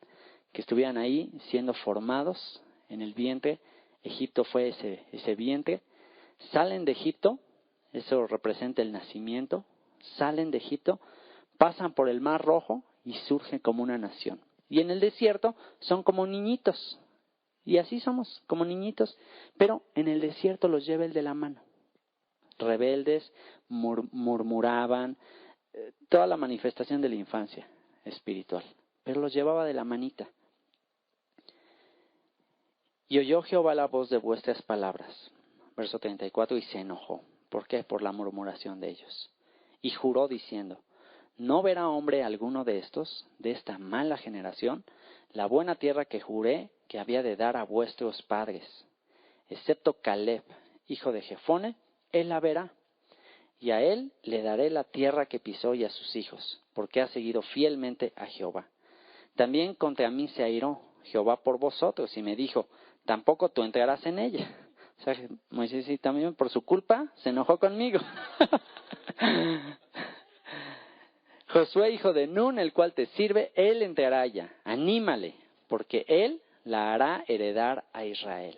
que estuvieran ahí siendo formados en el vientre. Egipto fue ese vientre. Salen de Egipto, eso representa el nacimiento, salen de Egipto, pasan por el Mar Rojo y surgen como una nación. Y en el desierto son como niñitos, Y así somos, como niñitos, pero en el desierto los lleva Él de la mano. Rebeldes, murmuraban, toda la manifestación de la infancia espiritual, pero los llevaba de la manita. Y oyó Jehová la voz de vuestras palabras, verso 34, y se enojó. ¿Por qué? Por la murmuración de ellos. Y juró diciendo, no verá hombre alguno de estos, de esta mala generación, la buena tierra que juré que había de dar a vuestros padres, excepto Caleb, hijo de Jefone, él la verá. Y a él le daré la tierra que pisó y a sus hijos, porque ha seguido fielmente a Jehová. También contra mí se airó Jehová por vosotros y me dijo, tampoco tú entrarás en ella. O sea, Moisés sí también por su culpa se enojó conmigo. Josué, hijo de Nun, el cual te sirve, él entrará allá. Anímale, porque él la hará heredar a Israel.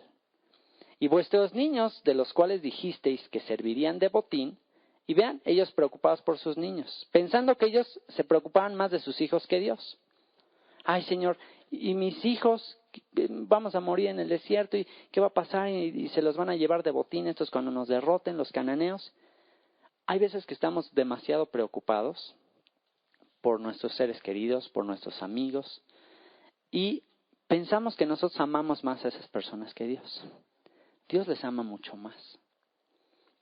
Y vuestros niños, de los cuales dijisteis que servirían de botín, y vean, ellos preocupados por sus niños, pensando que ellos se preocupaban más de sus hijos que Dios. Ay, Señor, y mis hijos, vamos a morir en el desierto, ¿y qué va a pasar? Y se los van a llevar de botín estos cuando nos derroten los cananeos. Hay veces que estamos demasiado preocupados por nuestros seres queridos, por nuestros amigos, y pensamos que nosotros amamos más a esas personas que Dios. Dios les ama mucho más.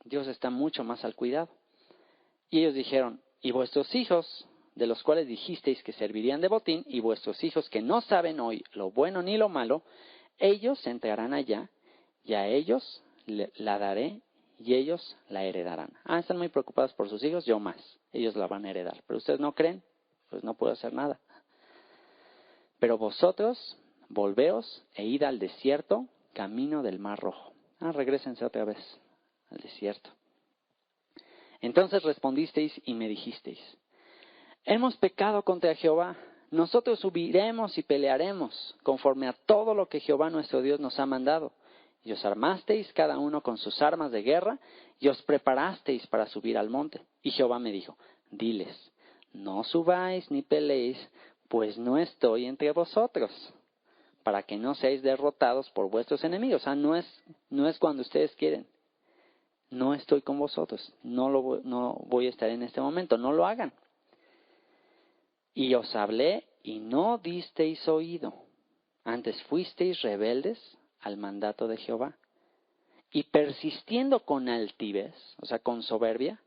Dios está mucho más al cuidado. Y ellos dijeron, y vuestros hijos, de los cuales dijisteis que servirían de botín, y vuestros hijos que no saben hoy lo bueno ni lo malo, ellos entrarán allá, y a ellos la daré, y ellos la heredarán. Están muy preocupados por sus hijos, yo más. Ellos la van a heredar. Pero ustedes no creen, pues no puedo hacer nada. Pero vosotros, volveos e id al desierto, camino del Mar Rojo. Regrésense otra vez al desierto. Entonces respondisteis y me dijisteis, hemos pecado contra Jehová, nosotros subiremos y pelearemos, conforme a todo lo que Jehová nuestro Dios nos ha mandado. Y os armasteis cada uno con sus armas de guerra, y os preparasteis para subir al monte. Y Jehová me dijo, diles, no subáis ni peleéis, pues no estoy entre vosotros, para que no seáis derrotados por vuestros enemigos. No es cuando ustedes quieren. No estoy con vosotros, no voy a estar en este momento, no lo hagan. Y os hablé y no disteis oído, antes fuisteis rebeldes al mandato de Jehová. Y persistiendo con altivez, o sea, con soberbia,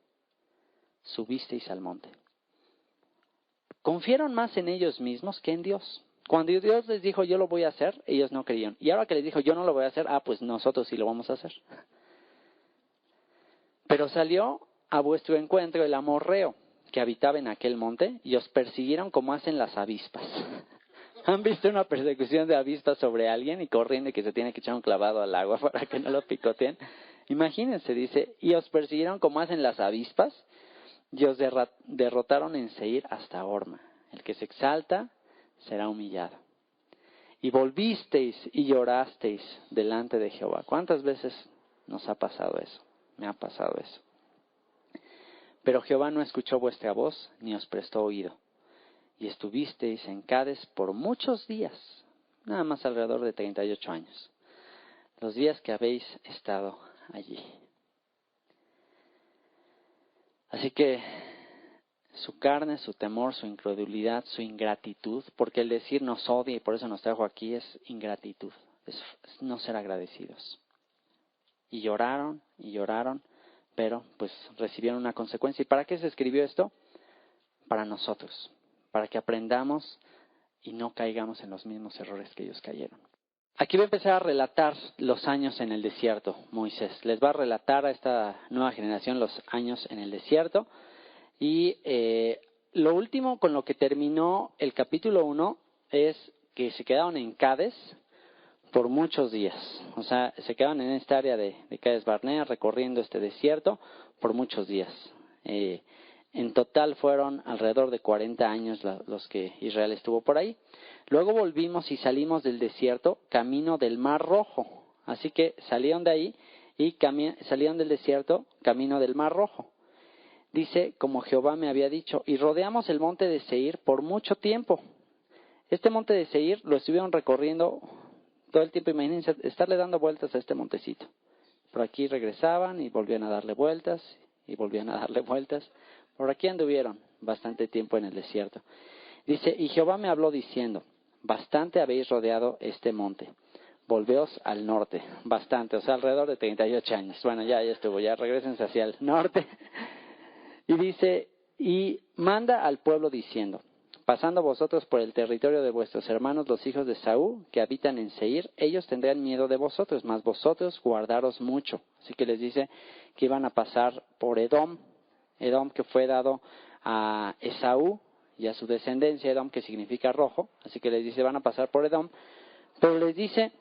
subisteis al monte. Confiaron más en ellos mismos que en Dios. Cuando Dios les dijo, yo lo voy a hacer, ellos no creyeron. Y ahora que les dijo, yo no lo voy a hacer, pues nosotros sí lo vamos a hacer. Pero salió a vuestro encuentro el amorreo que habitaba en aquel monte y os persiguieron como hacen las avispas. ¿Han visto una persecución de avispas sobre alguien y corriendo y que se tiene que echar un clavado al agua para que no lo picoteen? Imagínense, dice, y os persiguieron como hacen las avispas y os derrotaron en Seir hasta Horma. El que se exalta será humillado. Y volvisteis y llorasteis delante de Jehová. ¿Cuántas veces nos ha pasado eso? Me ha pasado eso. Pero Jehová no escuchó vuestra voz, ni os prestó oído. Y estuvisteis en Cades por muchos días, nada más alrededor de 38 años. Los días que habéis estado allí. Así que su carne, su temor, su incredulidad, su ingratitud, porque el decir nos odia y por eso nos trajo aquí es ingratitud, es no ser agradecidos. Y lloraron, pero pues recibieron una consecuencia. ¿Y para qué se escribió esto? Para nosotros, para que aprendamos y no caigamos en los mismos errores que ellos cayeron. Aquí va a empezar a relatar los años en el desierto, Moisés. Les va a relatar a esta nueva generación los años en el desierto. Y lo último con lo que terminó el capítulo 1 es que se quedaron en Cades por muchos días. O sea, se quedaron en esta área de Cades Barnea recorriendo este desierto por muchos días. En total fueron alrededor de 40 años los que Israel estuvo por ahí. Luego volvimos y salimos del desierto camino del Mar Rojo. Así que salieron de ahí y salieron del desierto camino del Mar Rojo. Dice, como Jehová me había dicho, y rodeamos el monte de Seir por mucho tiempo. Este monte de Seir lo estuvieron recorriendo Todo el tiempo, imagínense, estarle dando vueltas a este montecito. Por aquí regresaban y volvían a darle vueltas y volvían a darle vueltas. Por aquí anduvieron bastante tiempo en el desierto. Dice, y Jehová me habló diciendo, bastante habéis rodeado este monte. Volveos al norte. Bastante, o sea, alrededor de 38 años. Bueno, ya estuvo, ya regresense hacia el norte. Y dice, y manda al pueblo diciendo, pasando vosotros por el territorio de vuestros hermanos, los hijos de Saúl, que habitan en Seir, ellos tendrán miedo de vosotros, mas vosotros guardaros mucho. Así que les dice que iban a pasar por Edom, Edom que fue dado a Esaú y a su descendencia, Edom que significa rojo, así que les dice van a pasar por Edom, pero les dice,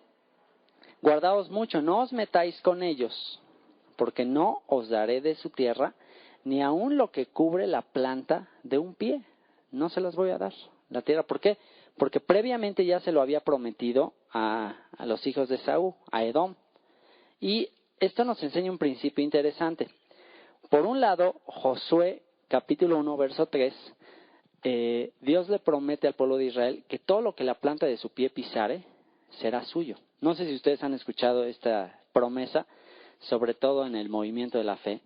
guardaos mucho, no os metáis con ellos, porque no os daré de su tierra, ni aun lo que cubre la planta de un pie. No se las voy a dar, la tierra. ¿Por qué? Porque previamente ya se lo había prometido a los hijos de Saúl, a Edom. Y esto nos enseña un principio interesante. Por un lado, Josué, capítulo 1, verso 3, Dios le promete al pueblo de Israel que todo lo que la planta de su pie pisare será suyo. No sé si ustedes han escuchado esta promesa, sobre todo en el movimiento de la fe,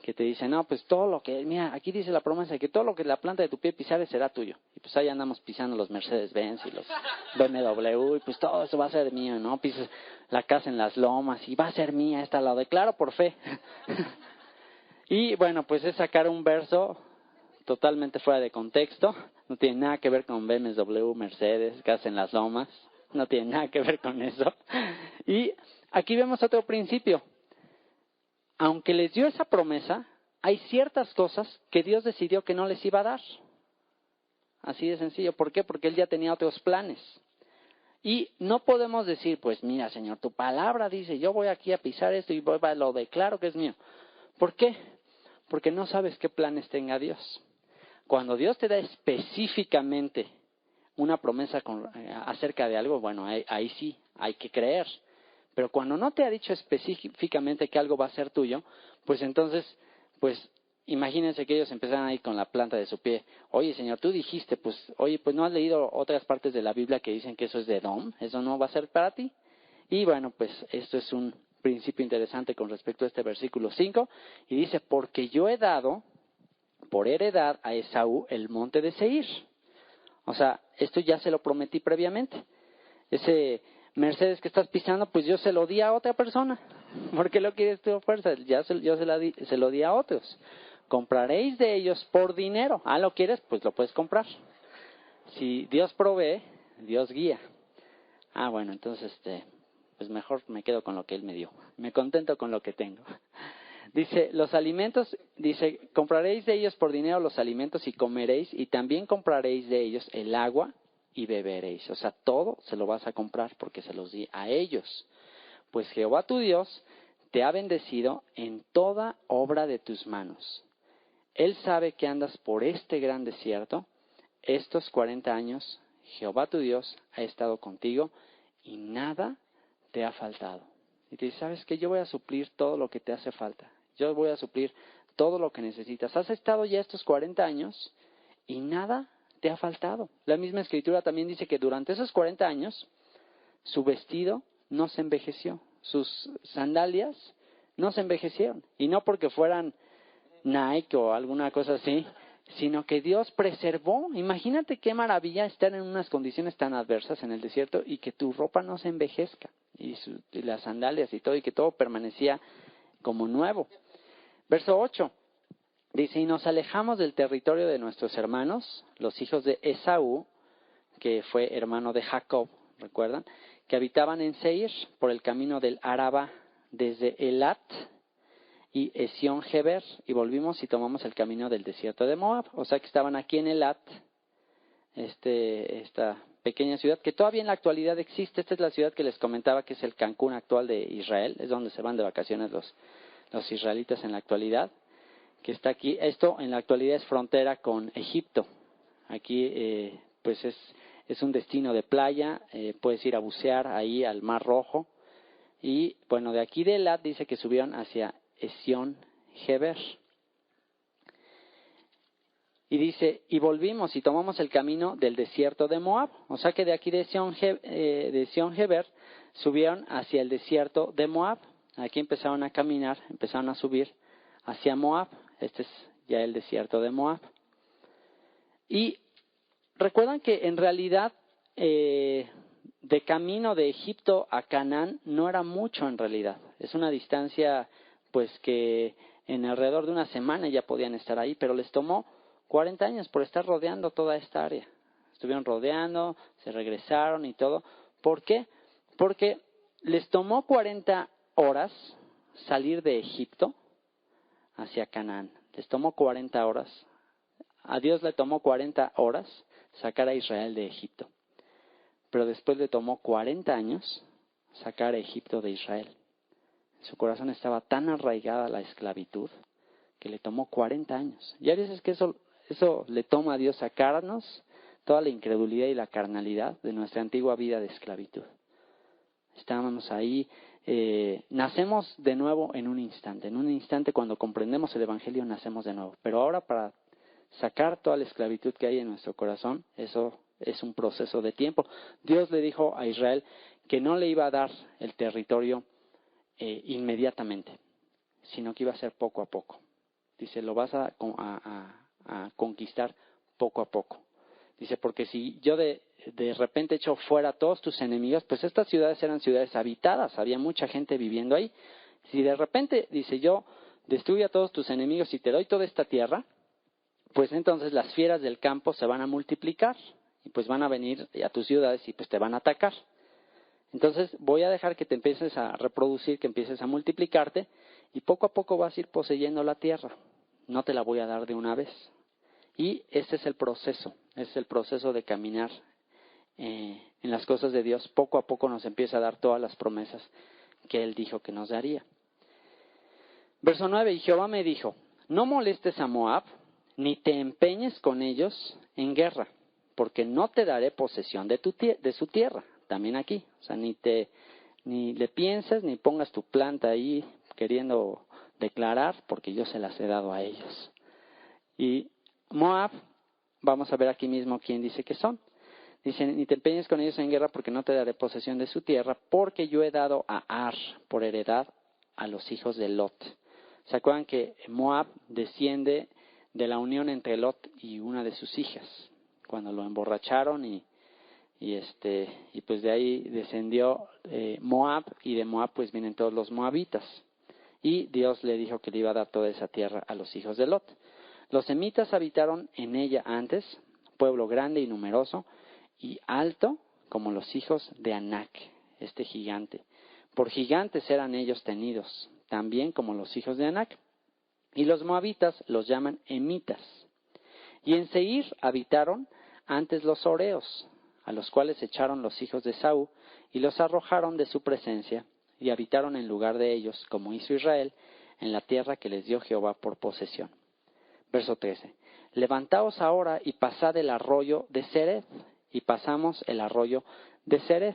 que te dicen, no, pues todo lo que, mira, aquí dice la promesa de que todo lo que la planta de tu pie pisare será tuyo. Y pues ahí andamos pisando los Mercedes-Benz y los BMW, y pues todo eso va a ser mío, ¿no? Pisas la casa en las lomas y va a ser mía, esta lo declaro por fe. Y bueno, pues es sacar un verso totalmente fuera de contexto, no tiene nada que ver con BMW, Mercedes, casa en las lomas, no tiene nada que ver con eso. Y aquí vemos otro principio. Aunque les dio esa promesa, hay ciertas cosas que Dios decidió que no les iba a dar. Así de sencillo. ¿Por qué? Porque Él ya tenía otros planes. Y no podemos decir, pues mira, Señor, tu palabra dice, yo voy aquí a pisar esto y lo declaro que es mío. ¿Por qué? Porque no sabes qué planes tenga Dios. Cuando Dios te da específicamente una promesa acerca de algo, bueno, ahí sí, hay que creer. Pero cuando no te ha dicho específicamente que algo va a ser tuyo, pues entonces, pues imagínense que ellos empezaran a ir con la planta de su pie. Oye, Señor, tú dijiste, pues ¿no has leído otras partes de la Biblia que dicen que eso es de Edom? ¿Eso no va a ser para ti? Y bueno, pues esto es un principio interesante con respecto a este versículo 5. Y dice, porque yo he dado por heredad a Esaú el monte de Seir. O sea, esto ya se lo prometí previamente. Ese Mercedes que estás pisando, pues yo se lo di a otra persona. ¿Por qué lo quieres tú a fuerza? Yo se lo di a otros. Compraréis de ellos por dinero. Ah, ¿lo quieres? Pues lo puedes comprar. Si Dios provee, Dios guía. Ah, bueno, entonces pues mejor me quedo con lo que Él me dio. Me contento con lo que tengo. Dice, los alimentos, dice, compraréis de ellos por dinero los alimentos y comeréis, y también compraréis de ellos el agua y beberéis. O sea, todo se lo vas a comprar porque se los di a ellos. Pues Jehová tu Dios te ha bendecido en toda obra de tus manos. Él sabe que andas por este gran desierto. Estos 40 años Jehová tu Dios ha estado contigo y nada te ha faltado. Y te dice, ¿sabes qué? Yo voy a suplir todo lo que te hace falta. Yo voy a suplir todo lo que necesitas. Has estado ya estos 40 años y nada te ha faltado. La misma escritura también dice que durante esos 40 años su vestido no se envejeció. Sus sandalias no se envejecieron. Y no porque fueran Nike o alguna cosa así, sino que Dios preservó. Imagínate qué maravilla estar en unas condiciones tan adversas en el desierto y que tu ropa no se envejezca. Y las sandalias y todo, y que todo permanecía como nuevo. Verso 8. Dice, y nos alejamos del territorio de nuestros hermanos, los hijos de Esaú, que fue hermano de Jacob, ¿recuerdan? Que habitaban en Seir por el camino del Araba desde Elat y Esión-Geber, y volvimos y tomamos el camino del desierto de Moab. O sea que estaban aquí en Elat, esta pequeña ciudad que todavía en la actualidad existe. Esta es la ciudad que les comentaba que es el Cancún actual de Israel, es donde se van de vacaciones los israelitas en la actualidad, que está aquí. Esto en la actualidad es frontera con Egipto. Aquí pues es un destino de playa, puedes ir a bucear ahí al Mar Rojo. Y bueno, de aquí de Elat dice que subieron hacia Esión-Geber. Y dice, y volvimos y tomamos el camino del desierto de Moab. O sea que de aquí de Sion-Geber subieron hacia el desierto de Moab. Aquí empezaron a caminar, empezaron a subir hacia Moab. Este es ya el desierto de Moab. Y recuerdan que en realidad de camino de Egipto a Canaán no era mucho en realidad. Es una distancia pues que en alrededor de una semana ya podían estar ahí, pero les tomó 40 años por estar rodeando toda esta área. Estuvieron rodeando, se regresaron y todo. ¿Por qué? Porque les tomó 40 horas salir de Egipto hacia Canaán. Les tomó 40 horas. A Dios le tomó 40 horas sacar a Israel de Egipto. Pero después le tomó 40 años sacar a Egipto de Israel. En su corazón estaba tan arraigada la esclavitud que le tomó 40 años. Y a veces que eso le toma a Dios sacarnos toda la incredulidad y la carnalidad de nuestra antigua vida de esclavitud. Estábamos ahí, nacemos de nuevo en un instante. En un instante cuando comprendemos el Evangelio nacemos de nuevo. Pero ahora para sacar toda la esclavitud que hay en nuestro corazón, eso es un proceso de tiempo. Dios le dijo a Israel que no le iba a dar el territorio inmediatamente, sino que iba a ser poco a poco. Dice, lo vas a conquistar poco a poco. Dice, porque si yo de repente echo fuera a todos tus enemigos, pues estas ciudades eran ciudades habitadas, había mucha gente viviendo ahí. Si de repente, dice, yo destruyo a todos tus enemigos y te doy toda esta tierra, pues entonces las fieras del campo se van a multiplicar y pues van a venir a tus ciudades y pues te van a atacar. Entonces voy a dejar que te empieces a reproducir, que empieces a multiplicarte y poco a poco vas a ir poseyendo la tierra. No te la voy a dar de una vez. Y ese es el proceso de caminar en las cosas de Dios. Poco a poco nos empieza a dar todas las promesas que Él dijo que nos daría. Verso 9, y Jehová me dijo, no molestes a Moab, ni te empeñes con ellos en guerra, porque no te daré posesión de su tierra. También aquí, o sea, ni le pienses, ni pongas tu planta ahí queriendo declarar, porque yo se las he dado a ellos. Y Moab, vamos a ver aquí mismo quién dice que son. Dice, ni te empeñes con ellos en guerra, porque no te daré posesión de su tierra, porque yo he dado a Ar por heredad a los hijos de Lot. ¿Se acuerdan que Moab desciende de la unión entre Lot y una de sus hijas? Cuando lo emborracharon y pues de ahí descendió Moab, y de Moab pues vienen todos los moabitas. Y Dios le dijo que le iba a dar toda esa tierra a los hijos de Lot. Los semitas habitaron en ella antes, pueblo grande y numeroso, y alto como los hijos de Anac, este gigante. Por gigantes eran ellos tenidos, también como los hijos de Anac. Y los moabitas los llaman emitas. Y en Seir habitaron antes los horeos, a los cuales echaron los hijos de Saúl, y los arrojaron de su presencia, y habitaron en lugar de ellos, como hizo Israel, en la tierra que les dio Jehová por posesión. Verso 13. Levantaos ahora y pasad el arroyo de Zered. Y pasamos el arroyo de Zered.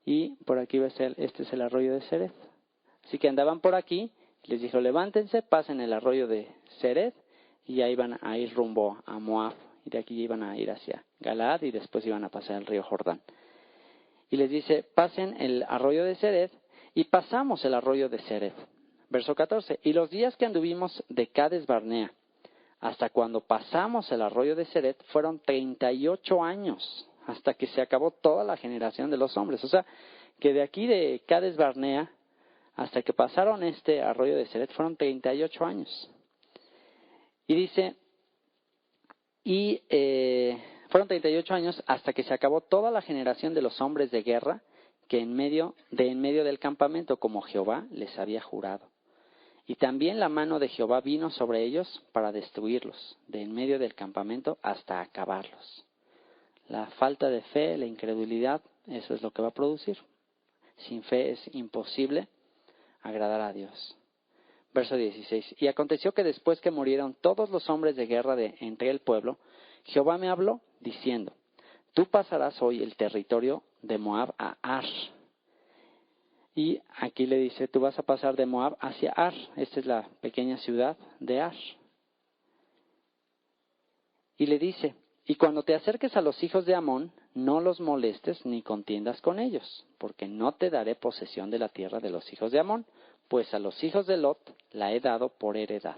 Y por aquí va a ser, este es el arroyo de Zered. Así que andaban por aquí, les dijo, levántense, pasen el arroyo de Zered, y ya iban a ir rumbo a Moab. Y de aquí iban a ir hacia Galaad y después iban a pasar el río Jordán. Y les dice, pasen el arroyo de Zered, y pasamos el arroyo de Zered. Verso 14. Y los días que anduvimos de Cades Barnea hasta cuando pasamos el arroyo de Zered fueron 38 años, hasta que se acabó toda la generación de los hombres. O sea, que de aquí de Cades Barnea hasta que pasaron este arroyo de Zered fueron 38 años. Y dice, fueron 38 años hasta que se acabó toda la generación de los hombres de guerra que en medio del campamento, como Jehová les había jurado. Y también la mano de Jehová vino sobre ellos para destruirlos, de en medio del campamento hasta acabarlos. La falta de fe, la incredulidad, eso es lo que va a producir. Sin fe es imposible agradar a Dios. Verso 16. Y aconteció que después que murieron todos los hombres de guerra de entre el pueblo, Jehová me habló diciendo, tú pasarás hoy el territorio de Moab a Ar. Y aquí le dice, tú vas a pasar de Moab hacia Ar. Esta es la pequeña ciudad de Ar. Y le dice, y cuando te acerques a los hijos de Amón, no los molestes ni contiendas con ellos, porque no te daré posesión de la tierra de los hijos de Amón, pues a los hijos de Lot la he dado por heredad.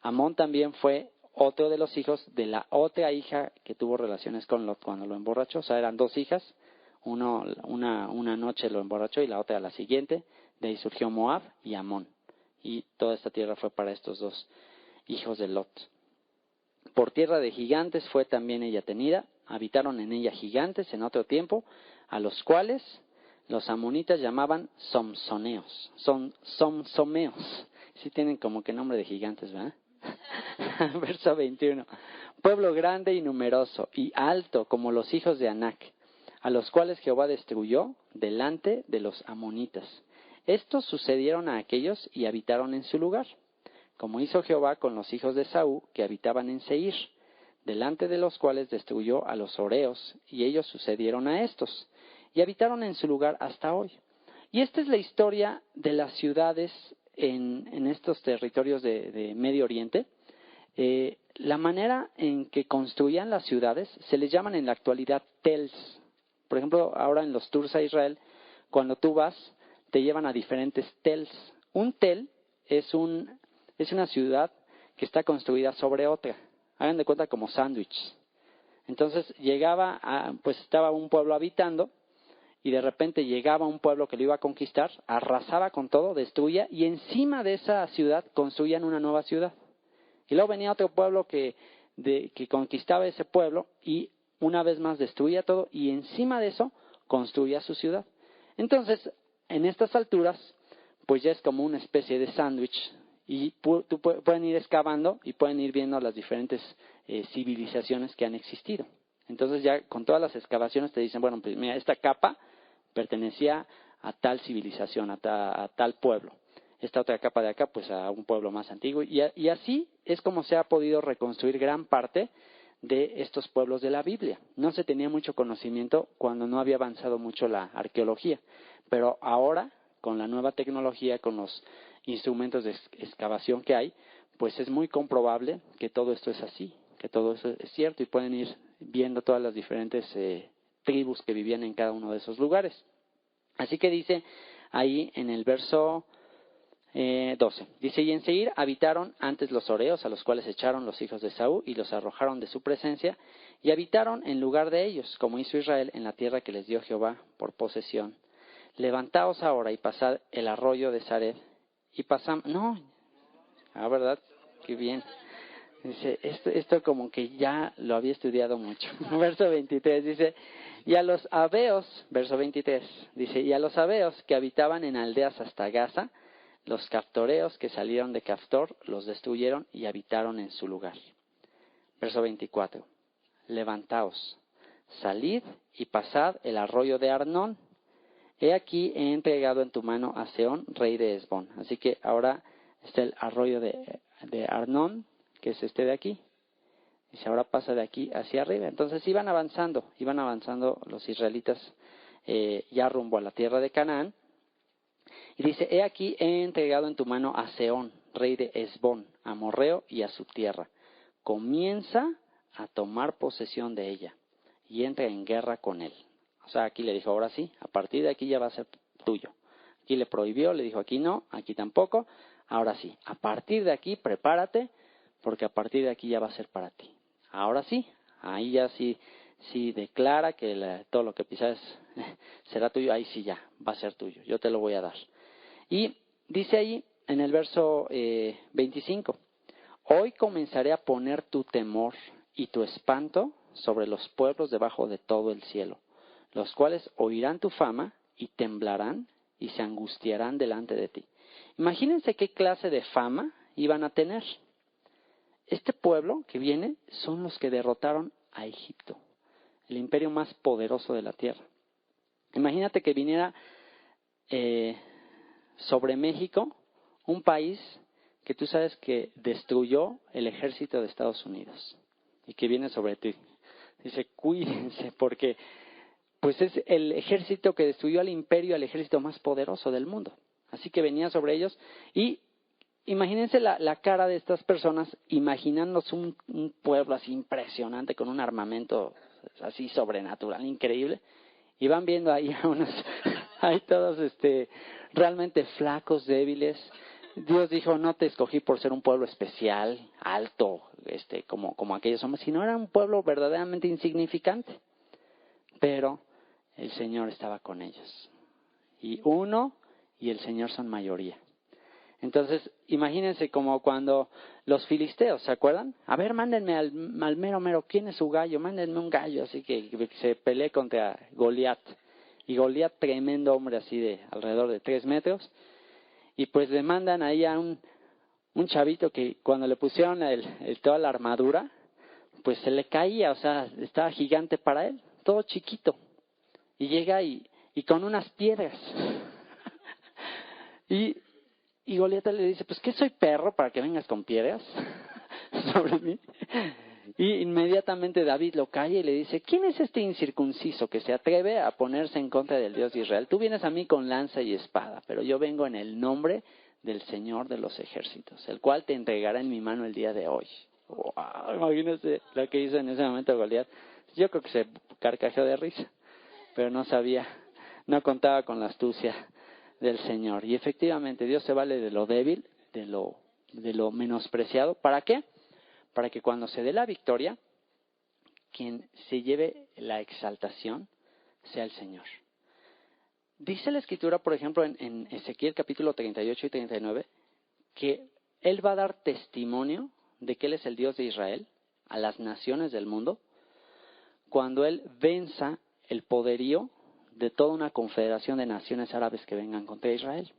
Amón también fue otro de los hijos de la otra hija que tuvo relaciones con Lot cuando lo emborrachó. O sea, eran dos hijas, una noche lo emborrachó y la otra a la siguiente. De ahí surgió Moab y Amón. Y toda esta tierra fue para estos dos hijos de Lot. Por tierra de gigantes fue también ella tenida. Habitaron en ella gigantes en otro tiempo, a los cuales los amonitas llamaban somsoneos. Somsomeos. Sí tienen como que nombre de gigantes, ¿verdad? Verso 21. Pueblo grande y numeroso y alto como los hijos de Anac, a los cuales Jehová destruyó delante de los amonitas. Estos sucedieron a aquellos y habitaron en su lugar, como hizo Jehová con los hijos de Saúl que habitaban en Seir, delante de los cuales destruyó a los horeos, y ellos sucedieron a estos, y habitaron en su lugar hasta hoy. Y esta es la historia de las ciudades en estos territorios de Medio Oriente. La manera en que construían las ciudades se les llaman en la actualidad tels. Por ejemplo, ahora en los tours a Israel, cuando tú vas, te llevan a diferentes tels. Un tel es una ciudad que está construida sobre otra. Hagan de cuenta como sándwich. Entonces pues estaba un pueblo habitando, y de repente llegaba un pueblo que lo iba a conquistar, arrasaba con todo, destruía, y encima de esa ciudad construían una nueva ciudad. Y luego venía otro pueblo que conquistaba ese pueblo y una vez más destruía todo, y encima de eso construía su ciudad. Entonces, en estas alturas, pues ya es como una especie de sándwich, y pueden ir excavando y pueden ir viendo las diferentes civilizaciones que han existido. Entonces ya con todas las excavaciones te dicen, bueno, pues mira, esta capa pertenecía a tal civilización, a tal pueblo. Esta otra capa de acá, pues a un pueblo más antiguo. Y así es como se ha podido reconstruir gran parte de estos pueblos de la Biblia. No se tenía mucho conocimiento cuando no había avanzado mucho la arqueología. Pero ahora, con la nueva tecnología, con los instrumentos de excavación que hay, pues es muy comprobable que todo esto es así, que todo eso es cierto, y pueden ir viendo todas las diferentes tribus que vivían en cada uno de esos lugares. Así que dice ahí en el verso 12, dice, y en Seir habitaron antes los horeos, a los cuales echaron los hijos de Saúl y los arrojaron de su presencia, y habitaron en lugar de ellos, como hizo Israel en la tierra que les dio Jehová por posesión. Levantaos ahora y pasad el arroyo de Sared, y pasamos, ¿verdad? Qué bien. Dice, esto como que ya lo había estudiado mucho. Verso 23 dice, y a los habeos, verso 23, dice, y a los habeos que habitaban en aldeas hasta Gaza, los caftoreos que salieron de Caftor los destruyeron y habitaron en su lugar. Verso 24, levantaos, salid y pasad el arroyo de Arnón. He aquí he entregado en tu mano a Sehón, rey de Hesbón. Así que ahora está el arroyo de Arnón, que es este de aquí. Dice, ahora pasa de aquí hacia arriba. Entonces iban avanzando los israelitas ya rumbo a la tierra de Canaán. Y dice, he aquí he entregado en tu mano a Sehón, rey de Hesbón, amorreo, y a su tierra. Comienza a tomar posesión de ella y entra en guerra con él. O sea, aquí le dijo, ahora sí, a partir de aquí ya va a ser tuyo. Aquí le prohibió, le dijo, aquí no, aquí tampoco. Ahora sí, a partir de aquí prepárate, porque a partir de aquí ya va a ser para ti. Ahora sí, ahí ya sí declara que todo lo que pisas será tuyo, ahí sí ya va a ser tuyo, yo te lo voy a dar. Y dice ahí en el verso 25, hoy comenzaré a poner tu temor y tu espanto sobre los pueblos debajo de todo el cielo, los cuales oirán tu fama y temblarán y se angustiarán delante de ti. Imagínense qué clase de fama iban a tener. Este pueblo que viene son los que derrotaron a Egipto, el imperio más poderoso de la tierra. Imagínate que viniera sobre México, un país que tú sabes que destruyó el ejército de Estados Unidos y que viene sobre ti. Dice, cuídense porque pues es el ejército que destruyó al imperio, al ejército más poderoso del mundo. Así que venía sobre ellos y imagínense la cara de estas personas imaginándose un pueblo así impresionante con un armamento así sobrenatural, increíble. Y van viendo ahí a unos, ahí todos realmente flacos, débiles. Dios dijo, no te escogí por ser un pueblo especial, alto, como aquellos hombres, sino era un pueblo verdaderamente insignificante. Pero el Señor estaba con ellos. Y el Señor son mayoría. Entonces, imagínense como cuando los filisteos, ¿se acuerdan? A ver, mándenme al mero, ¿quién es su gallo? Mándenme un gallo, así que se pelee contra Goliat. Y Goliat, tremendo hombre así de alrededor de 3 metros. Y pues le mandan ahí a un chavito que cuando le pusieron toda la armadura, pues se le caía, o sea, estaba gigante para él, todo chiquito. Y llega y con unas piedras. Y Goliat le dice, pues ¿qué soy perro para que vengas con piedras sobre mí? Y inmediatamente David lo calla y le dice, ¿quién es este incircunciso que se atreve a ponerse en contra del Dios de Israel? Tú vienes a mí con lanza y espada, pero yo vengo en el nombre del Señor de los ejércitos, el cual te entregará en mi mano el día de hoy. Wow, imagínense lo que hizo en ese momento Goliat. Yo creo que se carcajeó de risa, pero no contaba con la astucia del Señor. Y efectivamente Dios se vale de lo débil, de lo menospreciado. ¿Para qué? Para que cuando se dé la victoria, quien se lleve la exaltación sea el Señor. Dice la Escritura, por ejemplo, en Ezequiel capítulo 38 y 39, que Él va a dar testimonio de que Él es el Dios de Israel a las naciones del mundo cuando Él venza el poderío de toda una confederación de naciones árabes que vengan contra Israel.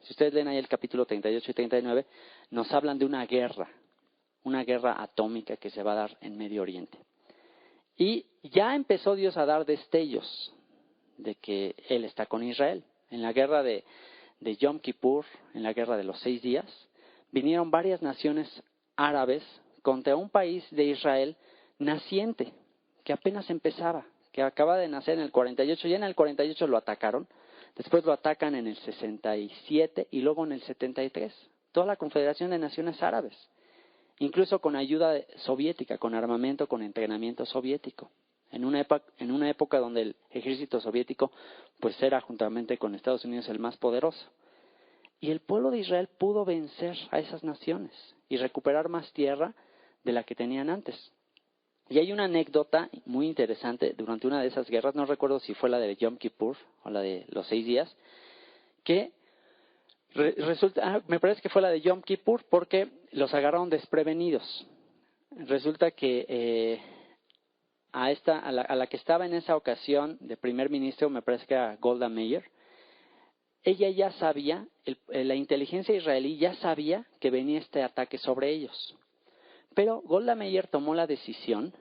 Si ustedes leen ahí el capítulo 38 y 39, nos hablan de una guerra atómica que se va a dar en Medio Oriente. Y ya empezó Dios a dar destellos de que Él está con Israel. En la guerra de Yom Kippur, en la guerra de los 6 días, vinieron varias naciones árabes contra un país de Israel naciente, que apenas empezaba, que acaba de nacer en el 48, ya en el 48 lo atacaron, después lo atacan en el 67 y luego en el 73, toda la Confederación de Naciones Árabes, incluso con ayuda soviética, con armamento, con entrenamiento soviético, en una época donde el ejército soviético pues era juntamente con Estados Unidos el más poderoso. Y el pueblo de Israel pudo vencer a esas naciones y recuperar más tierra de la que tenían antes. Y hay una anécdota muy interesante durante una de esas guerras, no recuerdo si fue la de Yom Kippur o la de los 6 días, que me parece que fue la de Yom Kippur porque los agarraron desprevenidos. Resulta que a la que estaba en esa ocasión de primer ministro, me parece que era Golda Meir, ella ya sabía, la inteligencia israelí ya sabía que venía este ataque sobre ellos. Pero Golda Meir tomó la decisión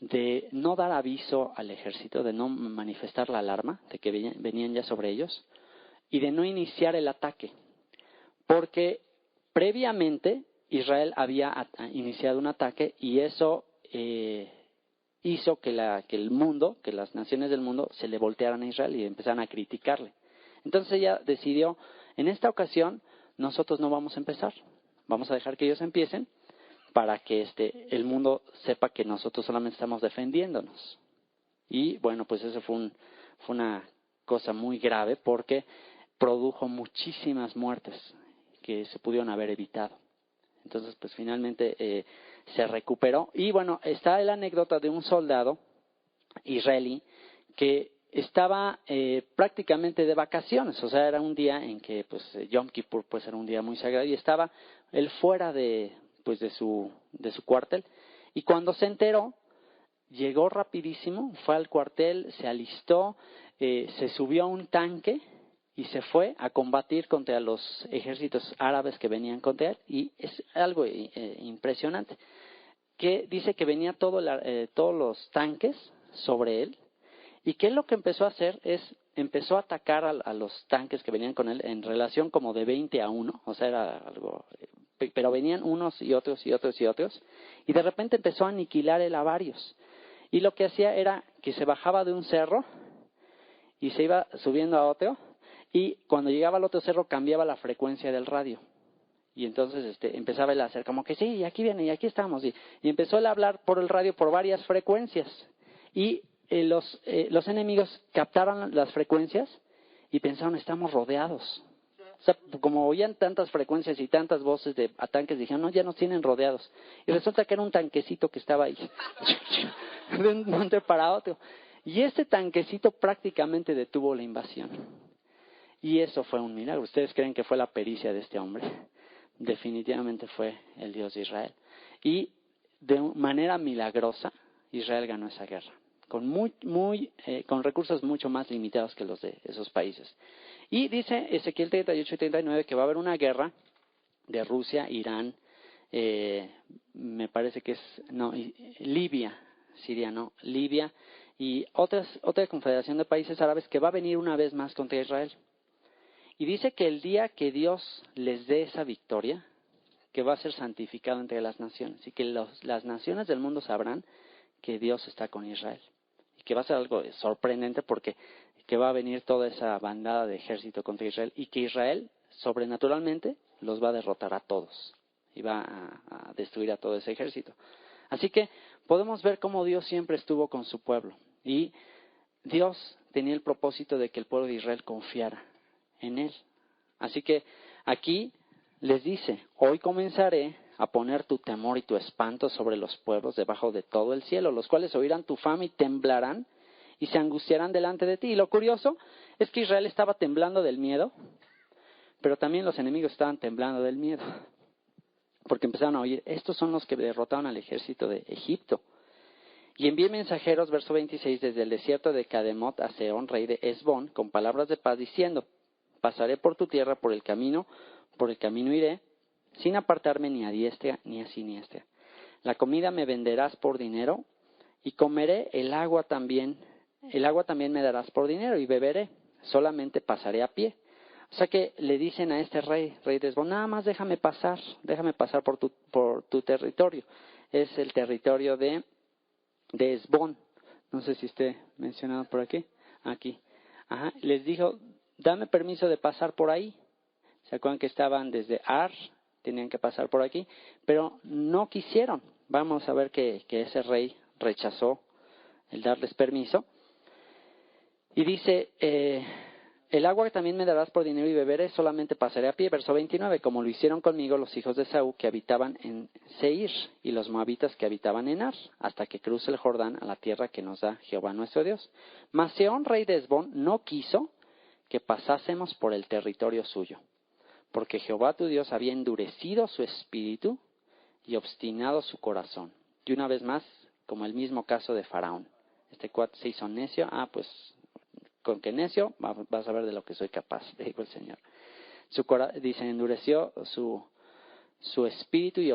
de no dar aviso al ejército, de no manifestar la alarma de que venían ya sobre ellos y de no iniciar el ataque. Porque previamente Israel había iniciado un ataque y eso hizo que el mundo, que las naciones del mundo se le voltearan a Israel y empezaran a criticarle. Entonces ella decidió, en esta ocasión nosotros no vamos a empezar, vamos a dejar que ellos empiecen para que el mundo sepa que nosotros solamente estamos defendiéndonos. Y bueno, pues eso fue una cosa muy grave porque produjo muchísimas muertes que se pudieron haber evitado. Entonces, pues finalmente se recuperó. Y bueno, está la anécdota de un soldado israelí que estaba prácticamente de vacaciones. O sea, era un día en que pues Yom Kippur pues era un día muy sagrado y estaba él fuera de su cuartel. Y cuando se enteró, llegó rapidísimo, fue al cuartel, se alistó, se subió a un tanque y se fue a combatir contra los ejércitos árabes que venían contra él. Y es algo impresionante, que dice que venía todos los tanques sobre él, y que él lo que empezó a hacer es, empezó a atacar a los tanques que venían con él en relación como de 20-1, o sea, era algo, pero venían unos y otros y otros y otros, y de repente empezó a aniquilar él a varios. Y lo que hacía era que se bajaba de un cerro y se iba subiendo a otro, y cuando llegaba al otro cerro cambiaba la frecuencia del radio. Y entonces empezaba él a hacer como que sí, aquí viene y aquí estamos. Y empezó él a hablar por el radio por varias frecuencias. Y los enemigos captaron las frecuencias y pensaron, estamos rodeados. O sea, como oían tantas frecuencias y tantas voces de tanques, dijeron, no, ya nos tienen rodeados. Y resulta que era un tanquecito que estaba ahí, de un monte para otro. Y este tanquecito prácticamente detuvo la invasión. Y eso fue un milagro. ¿Ustedes creen que fue la pericia de este hombre? Definitivamente fue el Dios de Israel. Y de manera milagrosa, Israel ganó esa guerra, con recursos mucho más limitados que los de esos países. Y dice Ezequiel 38 y 39 que va a haber una guerra de Rusia, Irán, me parece que Libia, Siria, no, Libia, y otra confederación de países árabes que va a venir una vez más contra Israel. Y dice que el día que Dios les dé esa victoria, que va a ser santificado entre las naciones, y que las naciones del mundo sabrán que Dios está con Israel. Y que va a ser algo sorprendente porque que va a venir toda esa bandada de ejército contra Israel, y que Israel sobrenaturalmente los va a derrotar a todos y va a destruir a todo ese ejército. Así que podemos ver cómo Dios siempre estuvo con su pueblo, y Dios tenía el propósito de que el pueblo de Israel confiara en Él. Así que aquí les dice, hoy comenzaré a poner tu temor y tu espanto sobre los pueblos debajo de todo el cielo, los cuales oirán tu fama y temblarán y se angustiarán delante de ti. Y lo curioso es que Israel estaba temblando del miedo, pero también los enemigos estaban temblando del miedo, porque empezaron a oír, estos son los que derrotaron al ejército de Egipto. Y envié mensajeros, verso 26, desde el desierto de Cademot a Sehón, rey de Hesbón, con palabras de paz, diciendo, pasaré por tu tierra por el camino iré, sin apartarme ni a diestra ni a siniestra. La comida me venderás por dinero, y comeré el agua también me darás por dinero, y beberé, solamente pasaré a pie. O sea que le dicen a este rey de Hesbón, nada más déjame pasar por tu territorio. Es el territorio de Hesbón. No sé si esté mencionado por aquí. Ajá. Les dijo, dame permiso de pasar por ahí. ¿Se acuerdan que estaban desde Ar? Tenían que pasar por aquí, pero no quisieron. Vamos a ver que ese rey rechazó el darles permiso. Y dice, el agua que también me darás por dinero y beberé, solamente pasaré a pie. Verso 29, como lo hicieron conmigo los hijos de Esaú que habitaban en Seir y los moabitas que habitaban en Ar, hasta que cruce el Jordán a la tierra que nos da Jehová nuestro Dios. Mas Sehón, rey de Hesbón, no quiso que pasásemos por el territorio suyo, porque Jehová tu Dios había endurecido su espíritu y obstinado su corazón. Y una vez más, como el mismo caso de Faraón. Este cuate se hizo necio, pues con que necio vas a ver de lo que soy capaz, dijo el Señor. Dice, endureció su espíritu y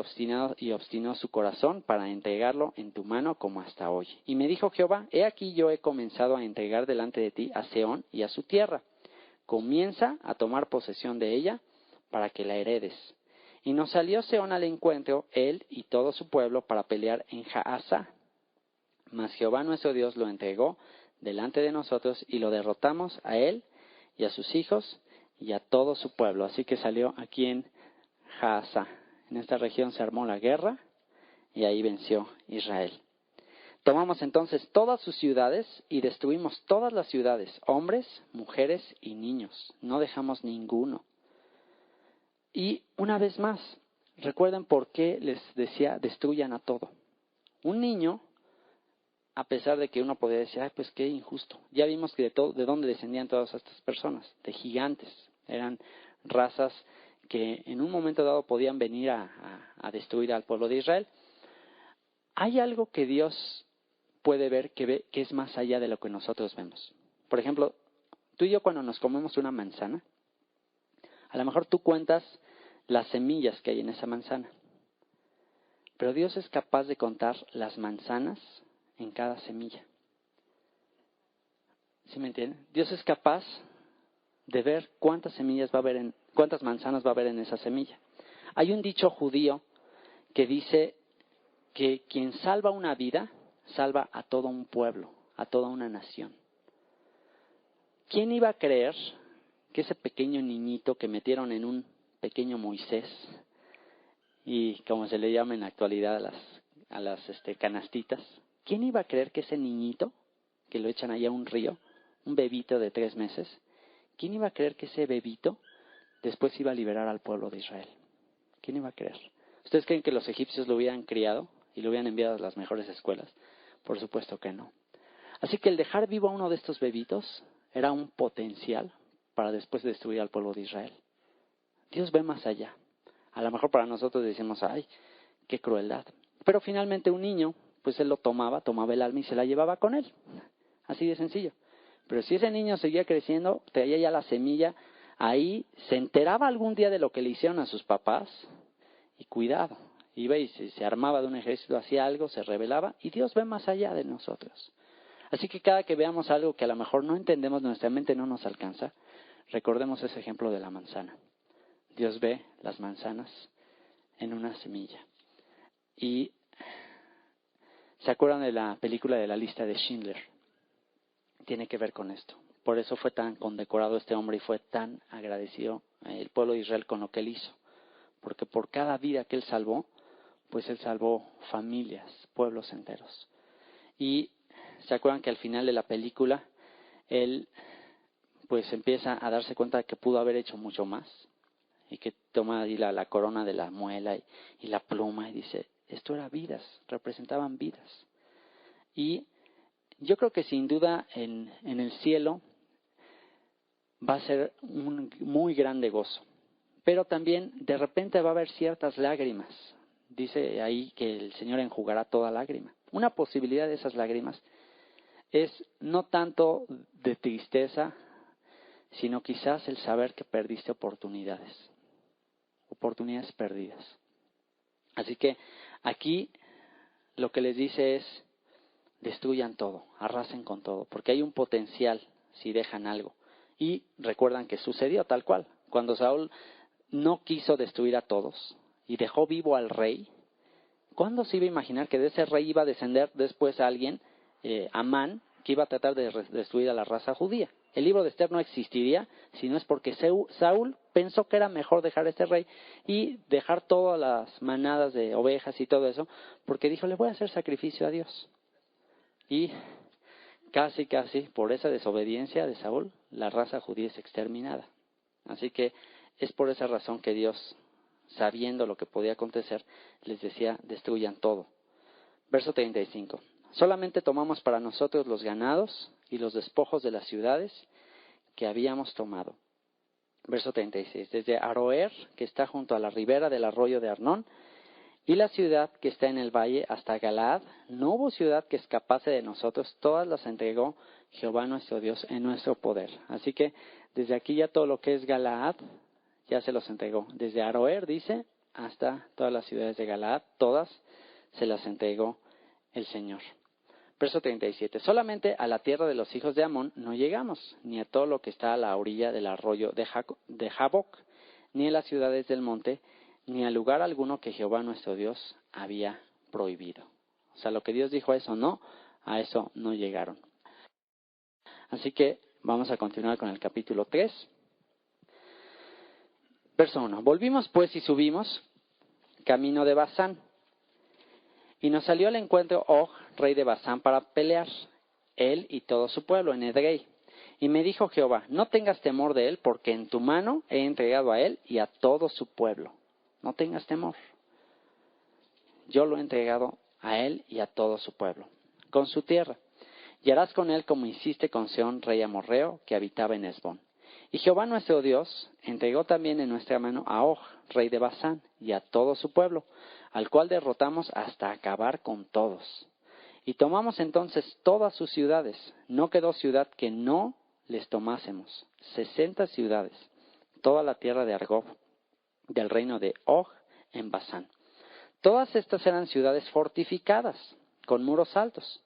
obstinó su corazón para entregarlo en tu mano como hasta hoy. Y me dijo Jehová, he aquí yo he comenzado a entregar delante de ti a Sehón y a su tierra. Comienza a tomar posesión de ella para que la heredes. Y nos salió Sehón al encuentro, él y todo su pueblo, para pelear en Jaasa. Mas Jehová nuestro Dios lo entregó delante de nosotros y lo derrotamos a él y a sus hijos y a todo su pueblo. Así que salió aquí en Jaasa. En esta región se armó la guerra y ahí venció Israel. Tomamos entonces todas sus ciudades y destruimos todas las ciudades, hombres, mujeres y niños. No dejamos ninguno. Y una vez más, recuerden por qué les decía, destruyan a todo. Un niño, a pesar de que uno podría decir, pues qué injusto. Ya vimos que de dónde descendían todas estas personas, de gigantes. Eran razas que en un momento dado podían venir a destruir al pueblo de Israel. Hay algo que Dios puede ver que es más allá de lo que nosotros vemos. Por ejemplo, tú y yo cuando nos comemos una manzana, a lo mejor tú cuentas las semillas que hay en esa manzana. Pero Dios es capaz de contar las manzanas en cada semilla. ¿Sí me entienden? Dios es capaz de ver cuántas manzanas va a haber en esa semilla. Hay un dicho judío que dice que quien salva una vida, salva a todo un pueblo, a toda una nación. ¿Quién iba a creer que ese pequeño niñito que metieron en un pequeño Moisés, y como se le llama en la actualidad a las canastitas. ¿Quién iba a creer que ese niñito, que lo echan allá a un río, un bebito de 3 meses, quién iba a creer que ese bebito después iba a liberar al pueblo de Israel? ¿Quién iba a creer? ¿Ustedes creen que los egipcios lo hubieran criado y lo hubieran enviado a las mejores escuelas? Por supuesto que no. Así que el dejar vivo a uno de estos bebitos era un potencial para después destruir al pueblo de Israel. Dios ve más allá. A lo mejor para nosotros decimos, ay, qué crueldad. Pero finalmente un niño, pues él lo tomaba el alma y se la llevaba con él. Así de sencillo. Pero si ese niño seguía creciendo, traía ya la semilla, ahí se enteraba algún día de lo que le hicieron a sus papás, y cuidado, iba y se armaba de un ejército, hacía algo, se rebelaba, y Dios ve más allá de nosotros. Así que cada que veamos algo que a lo mejor no entendemos, nuestra mente no nos alcanza, recordemos ese ejemplo de la manzana. Dios ve las manzanas en una semilla. Y ¿se acuerdan de la película de la lista de Schindler? Tiene que ver con esto. Por eso fue tan condecorado este hombre y fue tan agradecido el pueblo de Israel con lo que él hizo. Porque por cada vida que él salvó, pues él salvó familias, pueblos enteros. Y se acuerdan que al final de la película, él pues empieza a darse cuenta de que pudo haber hecho mucho más. Y que toma ahí la corona de la muela y la pluma y dice, esto era vidas, representaban vidas. Y yo creo que sin duda en el cielo va a ser un muy grande gozo. Pero también de repente va a haber ciertas lágrimas. Dice ahí que el Señor enjugará toda lágrima. Una posibilidad de esas lágrimas es no tanto de tristeza, sino quizás el saber que perdiste oportunidades perdidas. Así que aquí lo que les dice es, destruyan todo, arrasen con todo, porque hay un potencial si dejan algo. Y recuerdan que sucedió tal cual. Cuando Saúl no quiso destruir a todos y dejó vivo al rey, ¿cuándo se iba a imaginar que de ese rey iba a descender después a alguien, Amán, que iba a tratar de destruir a la raza judía? El libro de Esther no existiría si no es porque Saúl pensó que era mejor dejar a este rey y dejar todas las manadas de ovejas y todo eso, porque dijo, le voy a hacer sacrificio a Dios. Y casi por esa desobediencia de Saúl, la raza judía es exterminada. Así que es por esa razón que Dios, sabiendo lo que podía acontecer, les decía, destruyan todo. Verso 35. Solamente tomamos para nosotros los ganados y los despojos de las ciudades que habíamos tomado. Verso 36. Desde Aroer, que está junto a la ribera del arroyo de Arnón, y la ciudad que está en el valle hasta Galaad, no hubo ciudad que escapase de nosotros, todas las entregó Jehová nuestro Dios en nuestro poder. Así que desde aquí ya todo lo que es Galaad ya se los entregó. Desde Aroer, dice, hasta todas las ciudades de Galaad, todas se las entregó el Señor. Verso 37. Solamente a la tierra de los hijos de Amón no llegamos, ni a todo lo que está a la orilla del arroyo de Jaboc, ni a las ciudades del monte, ni a lugar alguno que Jehová nuestro Dios había prohibido. O sea, lo que Dios dijo a eso no llegaron. Así que vamos a continuar con el capítulo 3. Verso 1. Volvimos pues y subimos camino de Basán. Y nos salió al encuentro Og, rey de Basán, para pelear, él y todo su pueblo, en Edrei. Y me dijo Jehová, no tengas temor de él, porque en tu mano he entregado a él y a todo su pueblo. No tengas temor. Yo lo he entregado a él y a todo su pueblo, con su tierra. Y harás con él como hiciste con Sehón, rey amorreo, que habitaba en Hesbón. Y Jehová nuestro Dios entregó también en nuestra mano a Og, rey de Basán, y a todo su pueblo, al cual derrotamos hasta acabar con todos. Y tomamos entonces todas sus ciudades. No quedó ciudad que no les tomásemos. 60 ciudades, toda la tierra de Argob, del reino de Og en Basán. Todas estas eran ciudades fortificadas, con muros altos.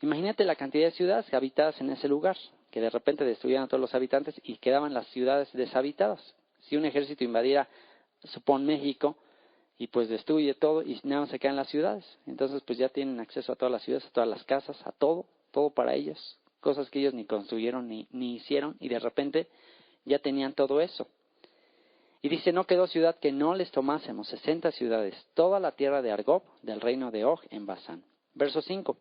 Imagínate la cantidad de ciudades habitadas en ese lugar, que de repente destruían a todos los habitantes y quedaban las ciudades deshabitadas. Si un ejército invadiera, supón México, y pues destruye todo y nada más se quedan las ciudades, entonces pues ya tienen acceso a todas las ciudades, a todas las casas, a todo para ellos, cosas que ellos ni construyeron ni hicieron, y de repente ya tenían todo eso. Y dice, no quedó ciudad que no les tomásemos, 60 ciudades, toda la tierra de Argob, del reino de Og, en Basán. Verso 5.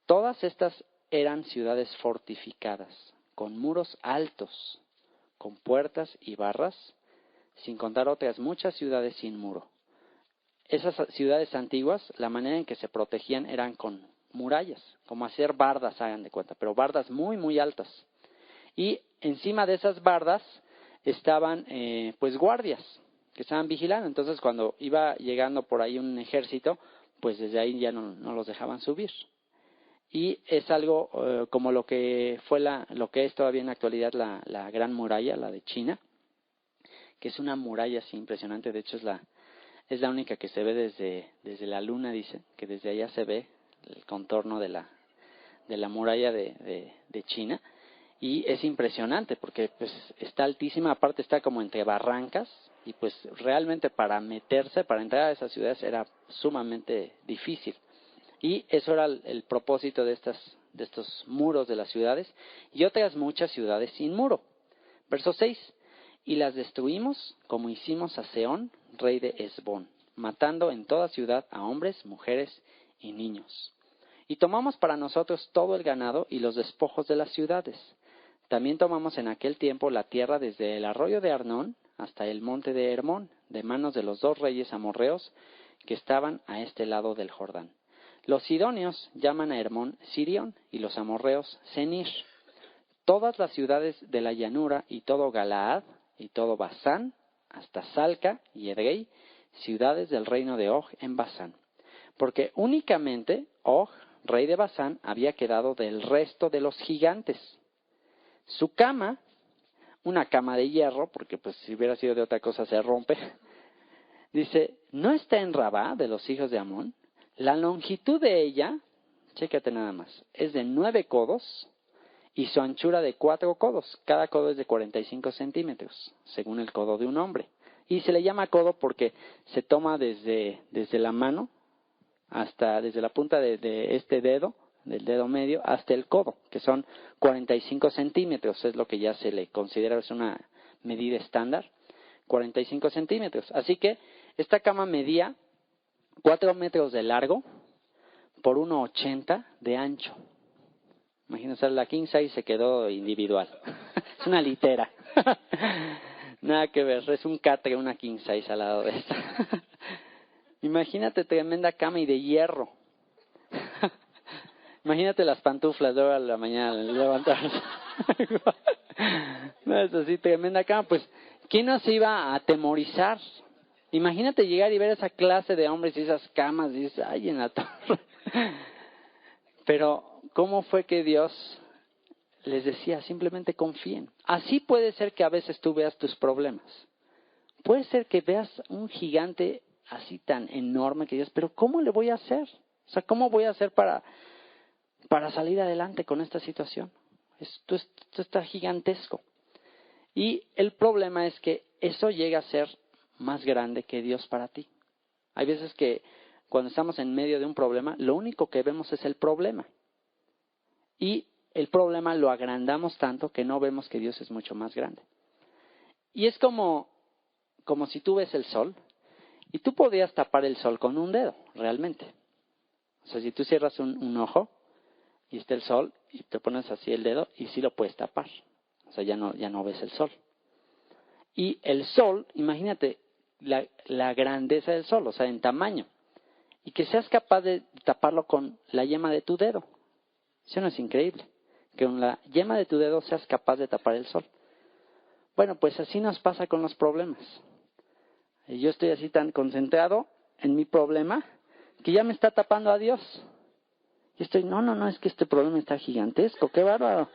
Todas estas eran ciudades fortificadas, con muros altos, con puertas y barras, sin contar otras muchas ciudades sin muro. Esas ciudades antiguas, la manera en que se protegían eran con murallas, como hacer bardas, hagan de cuenta, pero bardas muy, muy altas. Y encima de esas bardas estaban pues guardias que estaban vigilando. Entonces cuando iba llegando por ahí un ejército, pues desde ahí ya no los dejaban subir. Y es algo como lo que es todavía en la actualidad la Gran Muralla, la de China, que es una muralla así impresionante. De hecho es la única que se ve desde la luna, dice, que desde allá se ve el contorno de la muralla de China. Y es impresionante porque pues está altísima, aparte está como entre barrancas, y pues realmente para entrar a esas ciudades era sumamente difícil. Y eso era el propósito de estos muros de las ciudades, y otras muchas ciudades sin muro. Verso 6. Y las destruimos como hicimos a Sehón, rey de Hesbón, matando en toda ciudad a hombres, mujeres y niños. Y tomamos para nosotros todo el ganado y los despojos de las ciudades. También tomamos en aquel tiempo la tierra desde el arroyo de Arnón hasta el monte de Hermón, de manos de los 2 reyes amorreos que estaban a este lado del Jordán. Los sidonios llaman a Hermón Sirión y los amorreos Senir. Todas las ciudades de la llanura y todo Galaad y todo Basán, hasta Salca y Edrei, ciudades del reino de Og en Basán. Porque únicamente Og, rey de Basán, había quedado del resto de los gigantes. Su cama, una cama de hierro, porque pues si hubiera sido de otra cosa se rompe, dice, ¿no está en Rabá de los hijos de Amón? La longitud de ella, chécate nada más, es de 9 codos y su anchura de 4 codos. Cada codo es de 45 centímetros, según el codo de un hombre. Y se le llama codo porque se toma desde la mano desde la punta de este dedo, del dedo medio, hasta el codo, que son 45 centímetros, es lo que ya se le considera, es una medida estándar, 45 centímetros. Así que esta cama medía 4 metros de largo por 1,80 de ancho. Imagínense, la king size se quedó individual. Es una litera. Nada que ver, es un catre, una king size al lado de esta. Imagínate, tremenda cama y de hierro. Imagínate las pantuflas de ahora a la mañana, levantarse. No, es así, tremenda cama. Pues, ¿quién no se iba a atemorizar? Imagínate llegar y ver esa clase de hombres y esas camas, y dices, ay, en la torre. Pero, ¿cómo fue que Dios les decía? Simplemente confíen. Así puede ser que a veces tú veas tus problemas. Puede ser que veas un gigante así tan enorme que digas, pero ¿cómo le voy a hacer? O sea, ¿cómo voy a hacer para salir adelante con esta situación? Esto está gigantesco. Y el problema es que eso llega a ser más grande que Dios para ti. Hay veces que cuando estamos en medio de un problema, lo único que vemos es el problema. Y el problema lo agrandamos tanto que no vemos que Dios es mucho más grande. Y es como si tú ves el sol, y tú podrías tapar el sol con un dedo, realmente. O sea, si tú cierras un ojo y está el sol y te pones así el dedo y sí lo puedes tapar. O sea, ya no ves el sol. Y el sol, imagínate la grandeza del sol, o sea, en tamaño. Y que seas capaz de taparlo con la yema de tu dedo. Eso no es increíble. Que con la yema de tu dedo seas capaz de tapar el sol. Bueno, pues así nos pasa con los problemas. Yo estoy así tan concentrado en mi problema que ya me está tapando a Dios. Y estoy, no, es que este problema está gigantesco, qué bárbaro.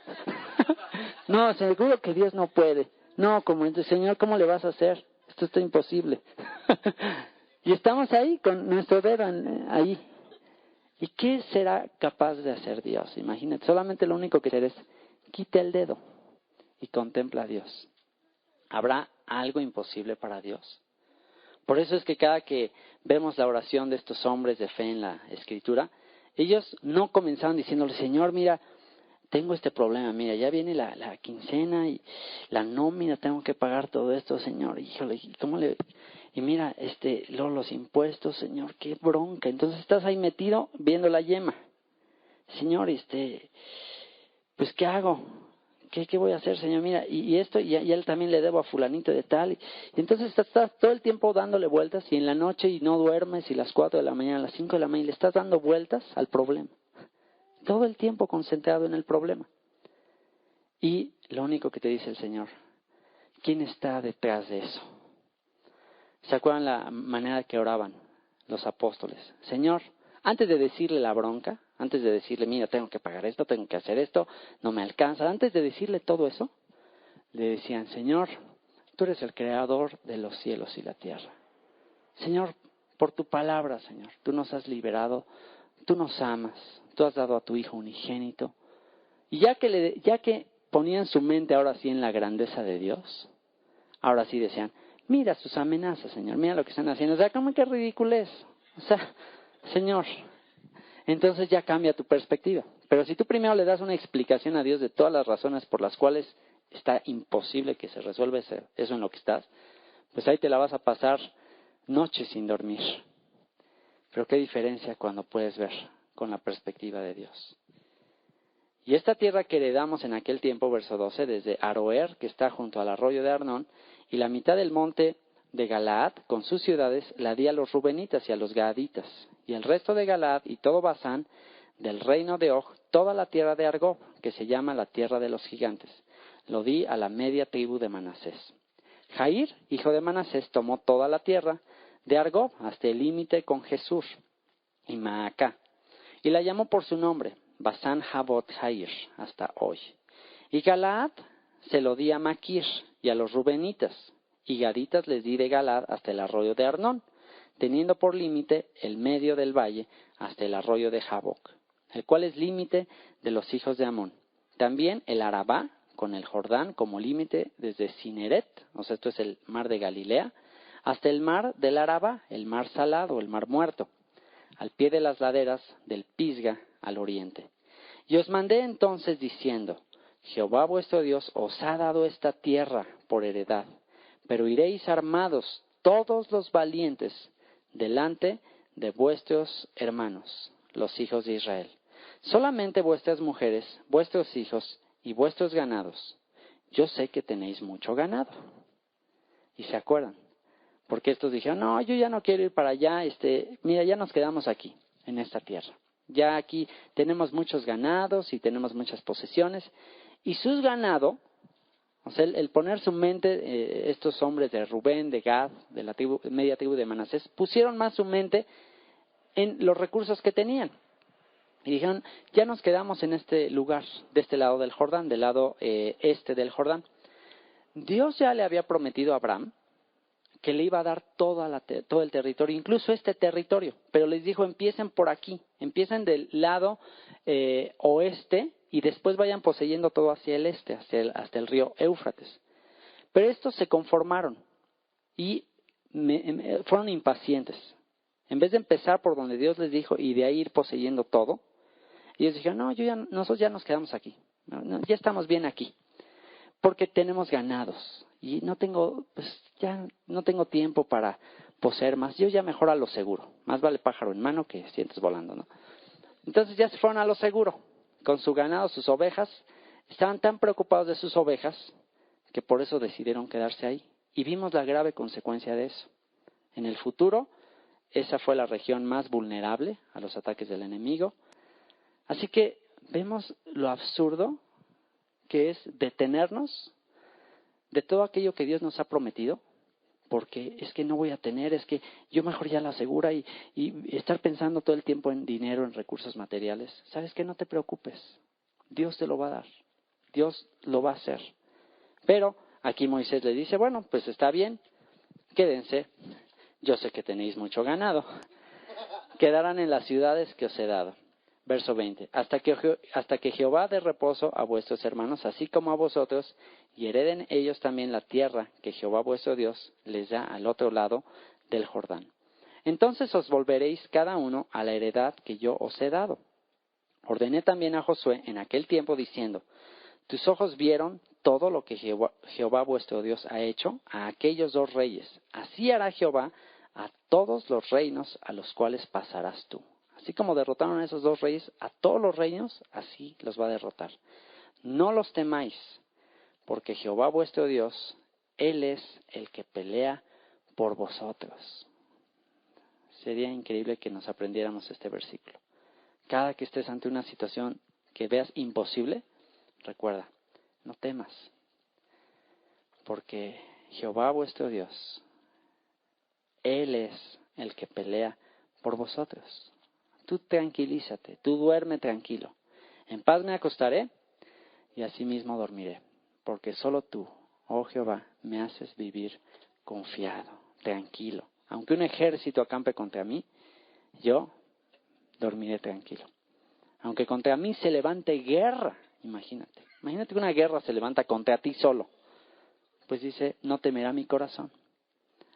No, seguro que Dios no puede. No, como el Señor, ¿cómo le vas a hacer? Esto está imposible. Y estamos ahí con nuestro dedo ahí. ¿Y qué será capaz de hacer Dios? Imagínate, solamente lo único que hacer es quita el dedo y contempla a Dios. ¿Habrá algo imposible para Dios? Por eso es que cada que vemos la oración de estos hombres de fe en la Escritura, ellos no comenzaron diciéndole, Señor, mira, tengo este problema, mira, ya viene la quincena y la nómina, tengo que pagar todo esto, Señor, híjole, ¿cómo le...? Y mira, luego los impuestos, Señor, qué bronca. Entonces estás ahí metido viendo la yema. Señor, pues ¿qué hago? ¿Qué voy a hacer, Señor? Mira, y esto, y él también le debo a fulanito de tal. Y entonces estás todo el tiempo dándole vueltas y en la noche y no duermes y las 4 de la mañana, las 5 de la mañana, y le estás dando vueltas al problema. Todo el tiempo concentrado en el problema. Y lo único que te dice el Señor, ¿quién está detrás de eso? ¿Se acuerdan la manera que oraban los apóstoles? Señor, antes de decirle la bronca, antes de decirle, mira, tengo que pagar esto, tengo que hacer esto, no me alcanza, antes de decirle todo eso, le decían, Señor, tú eres el creador de los cielos y la tierra. Señor, por tu palabra, Señor, tú nos has liberado, tú nos amas, tú has dado a tu Hijo unigénito. Y ya que ponían su mente ahora sí en la grandeza de Dios, ahora sí decían, mira sus amenazas, Señor, mira lo que están haciendo. O sea, ¿cómo que ridiculez? O sea, Señor, entonces ya cambia tu perspectiva. Pero si tú primero le das una explicación a Dios de todas las razones por las cuales está imposible que se resuelva eso en lo que estás, pues ahí te la vas a pasar noches sin dormir. Pero qué diferencia cuando puedes ver con la perspectiva de Dios. Y esta tierra que heredamos en aquel tiempo, verso 12, desde Aroer, que está junto al arroyo de Arnón, y la mitad del monte de Galaad, con sus ciudades, la di a los rubenitas y a los gaaditas, y el resto de Galaad y todo Basán, del reino de Og, toda la tierra de Argob, que se llama la tierra de los gigantes, lo di a la media tribu de Manasés. Jair, hijo de Manasés, tomó toda la tierra de Argob hasta el límite con Jesús y Maacá, y la llamó por su nombre, Basán Jabot Jair, hasta hoy. Y Galaad se lo di a Maquir y a los rubenitas, y gaditas les di de Galaad hasta el arroyo de Arnón, teniendo por límite el medio del valle hasta el arroyo de Jaboc, el cual es límite de los hijos de Amón. También el Arabá, con el Jordán como límite desde Cineret, o sea, esto es el mar de Galilea, hasta el mar del Arabá, el mar salado, el mar muerto, al pie de las laderas del Pisga al oriente. Y os mandé entonces diciendo, Jehová vuestro Dios os ha dado esta tierra por heredad, pero iréis armados todos los valientes delante de vuestros hermanos, los hijos de Israel. Solamente vuestras mujeres, vuestros hijos y vuestros ganados. Yo sé que tenéis mucho ganado. Y se acuerdan, porque estos dijeron, no, yo ya no quiero ir para allá, mira, ya nos quedamos aquí, en esta tierra. Ya aquí tenemos muchos ganados y tenemos muchas posesiones. Y sus ganado, o sea, el poner su mente, estos hombres de Rubén, de Gad, de la media tribu de Manasés, pusieron más su mente en los recursos que tenían. Y dijeron, ya nos quedamos en este lugar, de este lado del Jordán, del lado este del Jordán. Dios ya le había prometido a Abraham que le iba a dar todo el territorio, incluso este territorio. Pero les dijo, empiecen por aquí, empiecen del lado oeste y después vayan poseyendo todo hacia el este, hasta el río Éufrates. Pero estos se conformaron y fueron impacientes. En vez de empezar por donde Dios les dijo y de ahí ir poseyendo todo, ellos dijeron, no, nosotros ya nos quedamos aquí, ya estamos bien aquí, porque tenemos ganados. Y ya no tengo tiempo para poseer más. Yo ya mejor a lo seguro. Más vale pájaro en mano que cientos volando, ¿no? Entonces ya se fueron a lo seguro. Con su ganado, sus ovejas. Estaban tan preocupados de sus ovejas que por eso decidieron quedarse ahí. Y vimos la grave consecuencia de eso. En el futuro, esa fue la región más vulnerable a los ataques del enemigo. Así que vemos lo absurdo que es detenernos de todo aquello que Dios nos ha prometido, porque es que no voy a tener, es que yo mejor ya la asegura y estar pensando todo el tiempo en dinero, en recursos materiales. ¿Sabes qué? No te preocupes. Dios te lo va a dar. Dios lo va a hacer. Pero aquí Moisés le dice, bueno, pues está bien, quédense. Yo sé que tenéis mucho ganado. Quedarán en las ciudades que os he dado. Verso 20. Hasta que Jehová dé reposo a vuestros hermanos, así como a vosotros, y hereden ellos también la tierra que Jehová vuestro Dios les da al otro lado del Jordán. Entonces os volveréis cada uno a la heredad que yo os he dado. Ordené también a Josué en aquel tiempo diciendo, tus ojos vieron todo lo que Jehová vuestro Dios ha hecho a aquellos 2 reyes. Así hará Jehová a todos los reinos a los cuales pasarás tú. Así como derrotaron a esos 2 reyes, a todos los reinos, así los va a derrotar. No los temáis, porque Jehová vuestro Dios, Él es el que pelea por vosotros. Sería increíble que nos aprendiéramos este versículo. Cada que estés ante una situación que veas imposible, recuerda, no temas, porque Jehová vuestro Dios, Él es el que pelea por vosotros. Tú tranquilízate, tú duerme tranquilo. En paz me acostaré y asimismo dormiré, porque solo tú, oh Jehová, me haces vivir confiado, tranquilo. Aunque un ejército acampe contra mí, yo dormiré tranquilo. Aunque contra mí se levante guerra, imagínate que una guerra se levanta contra ti solo. Pues dice, no temerá mi corazón.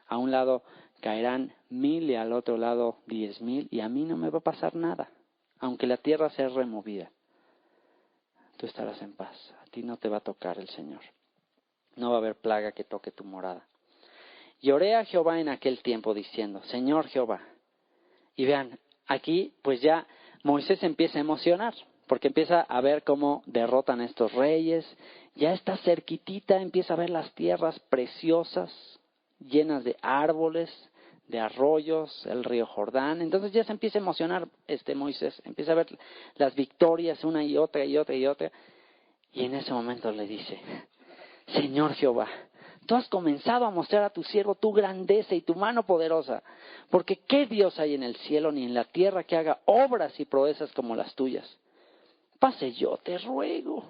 A un lado caerán 1000 y al otro lado 10,000 y a mí no me va a pasar nada. Aunque la tierra sea removida, tú estarás en paz. A ti no te va a tocar el Señor. No va a haber plaga que toque tu morada. Y oré a Jehová en aquel tiempo diciendo, Señor Jehová. Y vean, aquí pues ya Moisés empieza a emocionar, porque empieza a ver cómo derrotan a estos reyes. Ya está cerquitita, empieza a ver las tierras preciosas, llenas de árboles, de arroyos, el río Jordán. Entonces ya se empieza a emocionar Moisés, empieza a ver las victorias una y otra y otra y otra. Y en ese momento le dice, Señor Jehová, tú has comenzado a mostrar a tu siervo tu grandeza y tu mano poderosa, porque ¿qué Dios hay en el cielo ni en la tierra que haga obras y proezas como las tuyas? Pase yo, te ruego.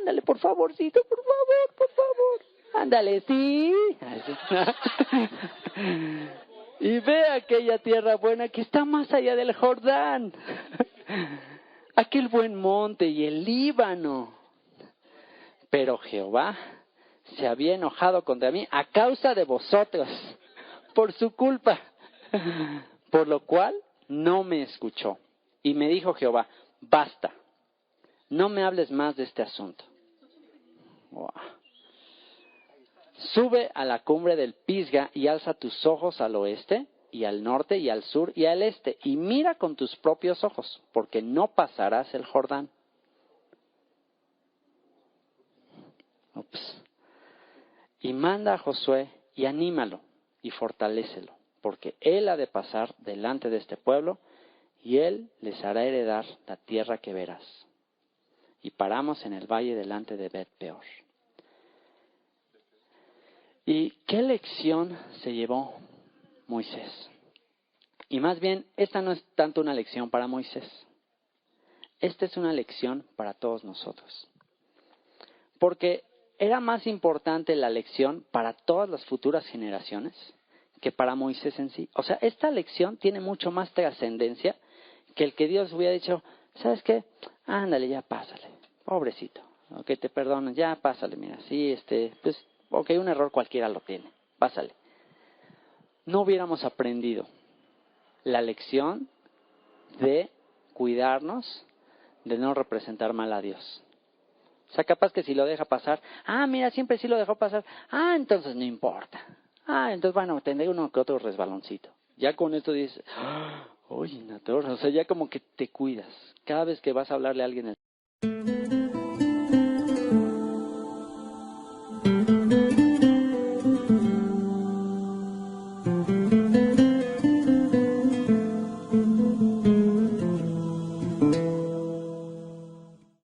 Ándale, por favorcito, por favor. Ándale, sí. Y ve aquella tierra buena que está más allá del Jordán. Aquel buen monte y el Líbano. Pero Jehová se había enojado contra mí a causa de vosotros, por su culpa. Por lo cual no me escuchó. Y me dijo Jehová, basta, no me hables más de este asunto. Wow. Sube a la cumbre del Pisga y alza tus ojos al oeste y al norte y al sur y al este y mira con tus propios ojos, porque no pasarás el Jordán. Ups. Y manda a Josué y anímalo y fortalécelo, porque él ha de pasar delante de este pueblo y él les hará heredar la tierra que verás. Y paramos en el valle delante de Bet-peor. ¿Y qué lección se llevó Moisés? Y más bien, esta no es tanto una lección para Moisés. Esta es una lección para todos nosotros. Porque era más importante la lección para todas las futuras generaciones que para Moisés en sí. O sea, esta lección tiene mucho más trascendencia que el que Dios hubiera dicho, ¿sabes qué? Ándale, ya pásale, pobrecito. Ok, te perdono, ya pásale, mira, sí, pues, ok, un error cualquiera lo tiene, pásale. No hubiéramos aprendido la lección de cuidarnos, de no representar mal a Dios. O sea, capaz que si lo deja pasar, mira, siempre sí lo dejó pasar, entonces no importa. Entonces, bueno, tendré uno que otro resbaloncito. Ya con esto dices, oye, Nator, o sea, ya como que te cuidas. Cada vez que vas a hablarle a alguien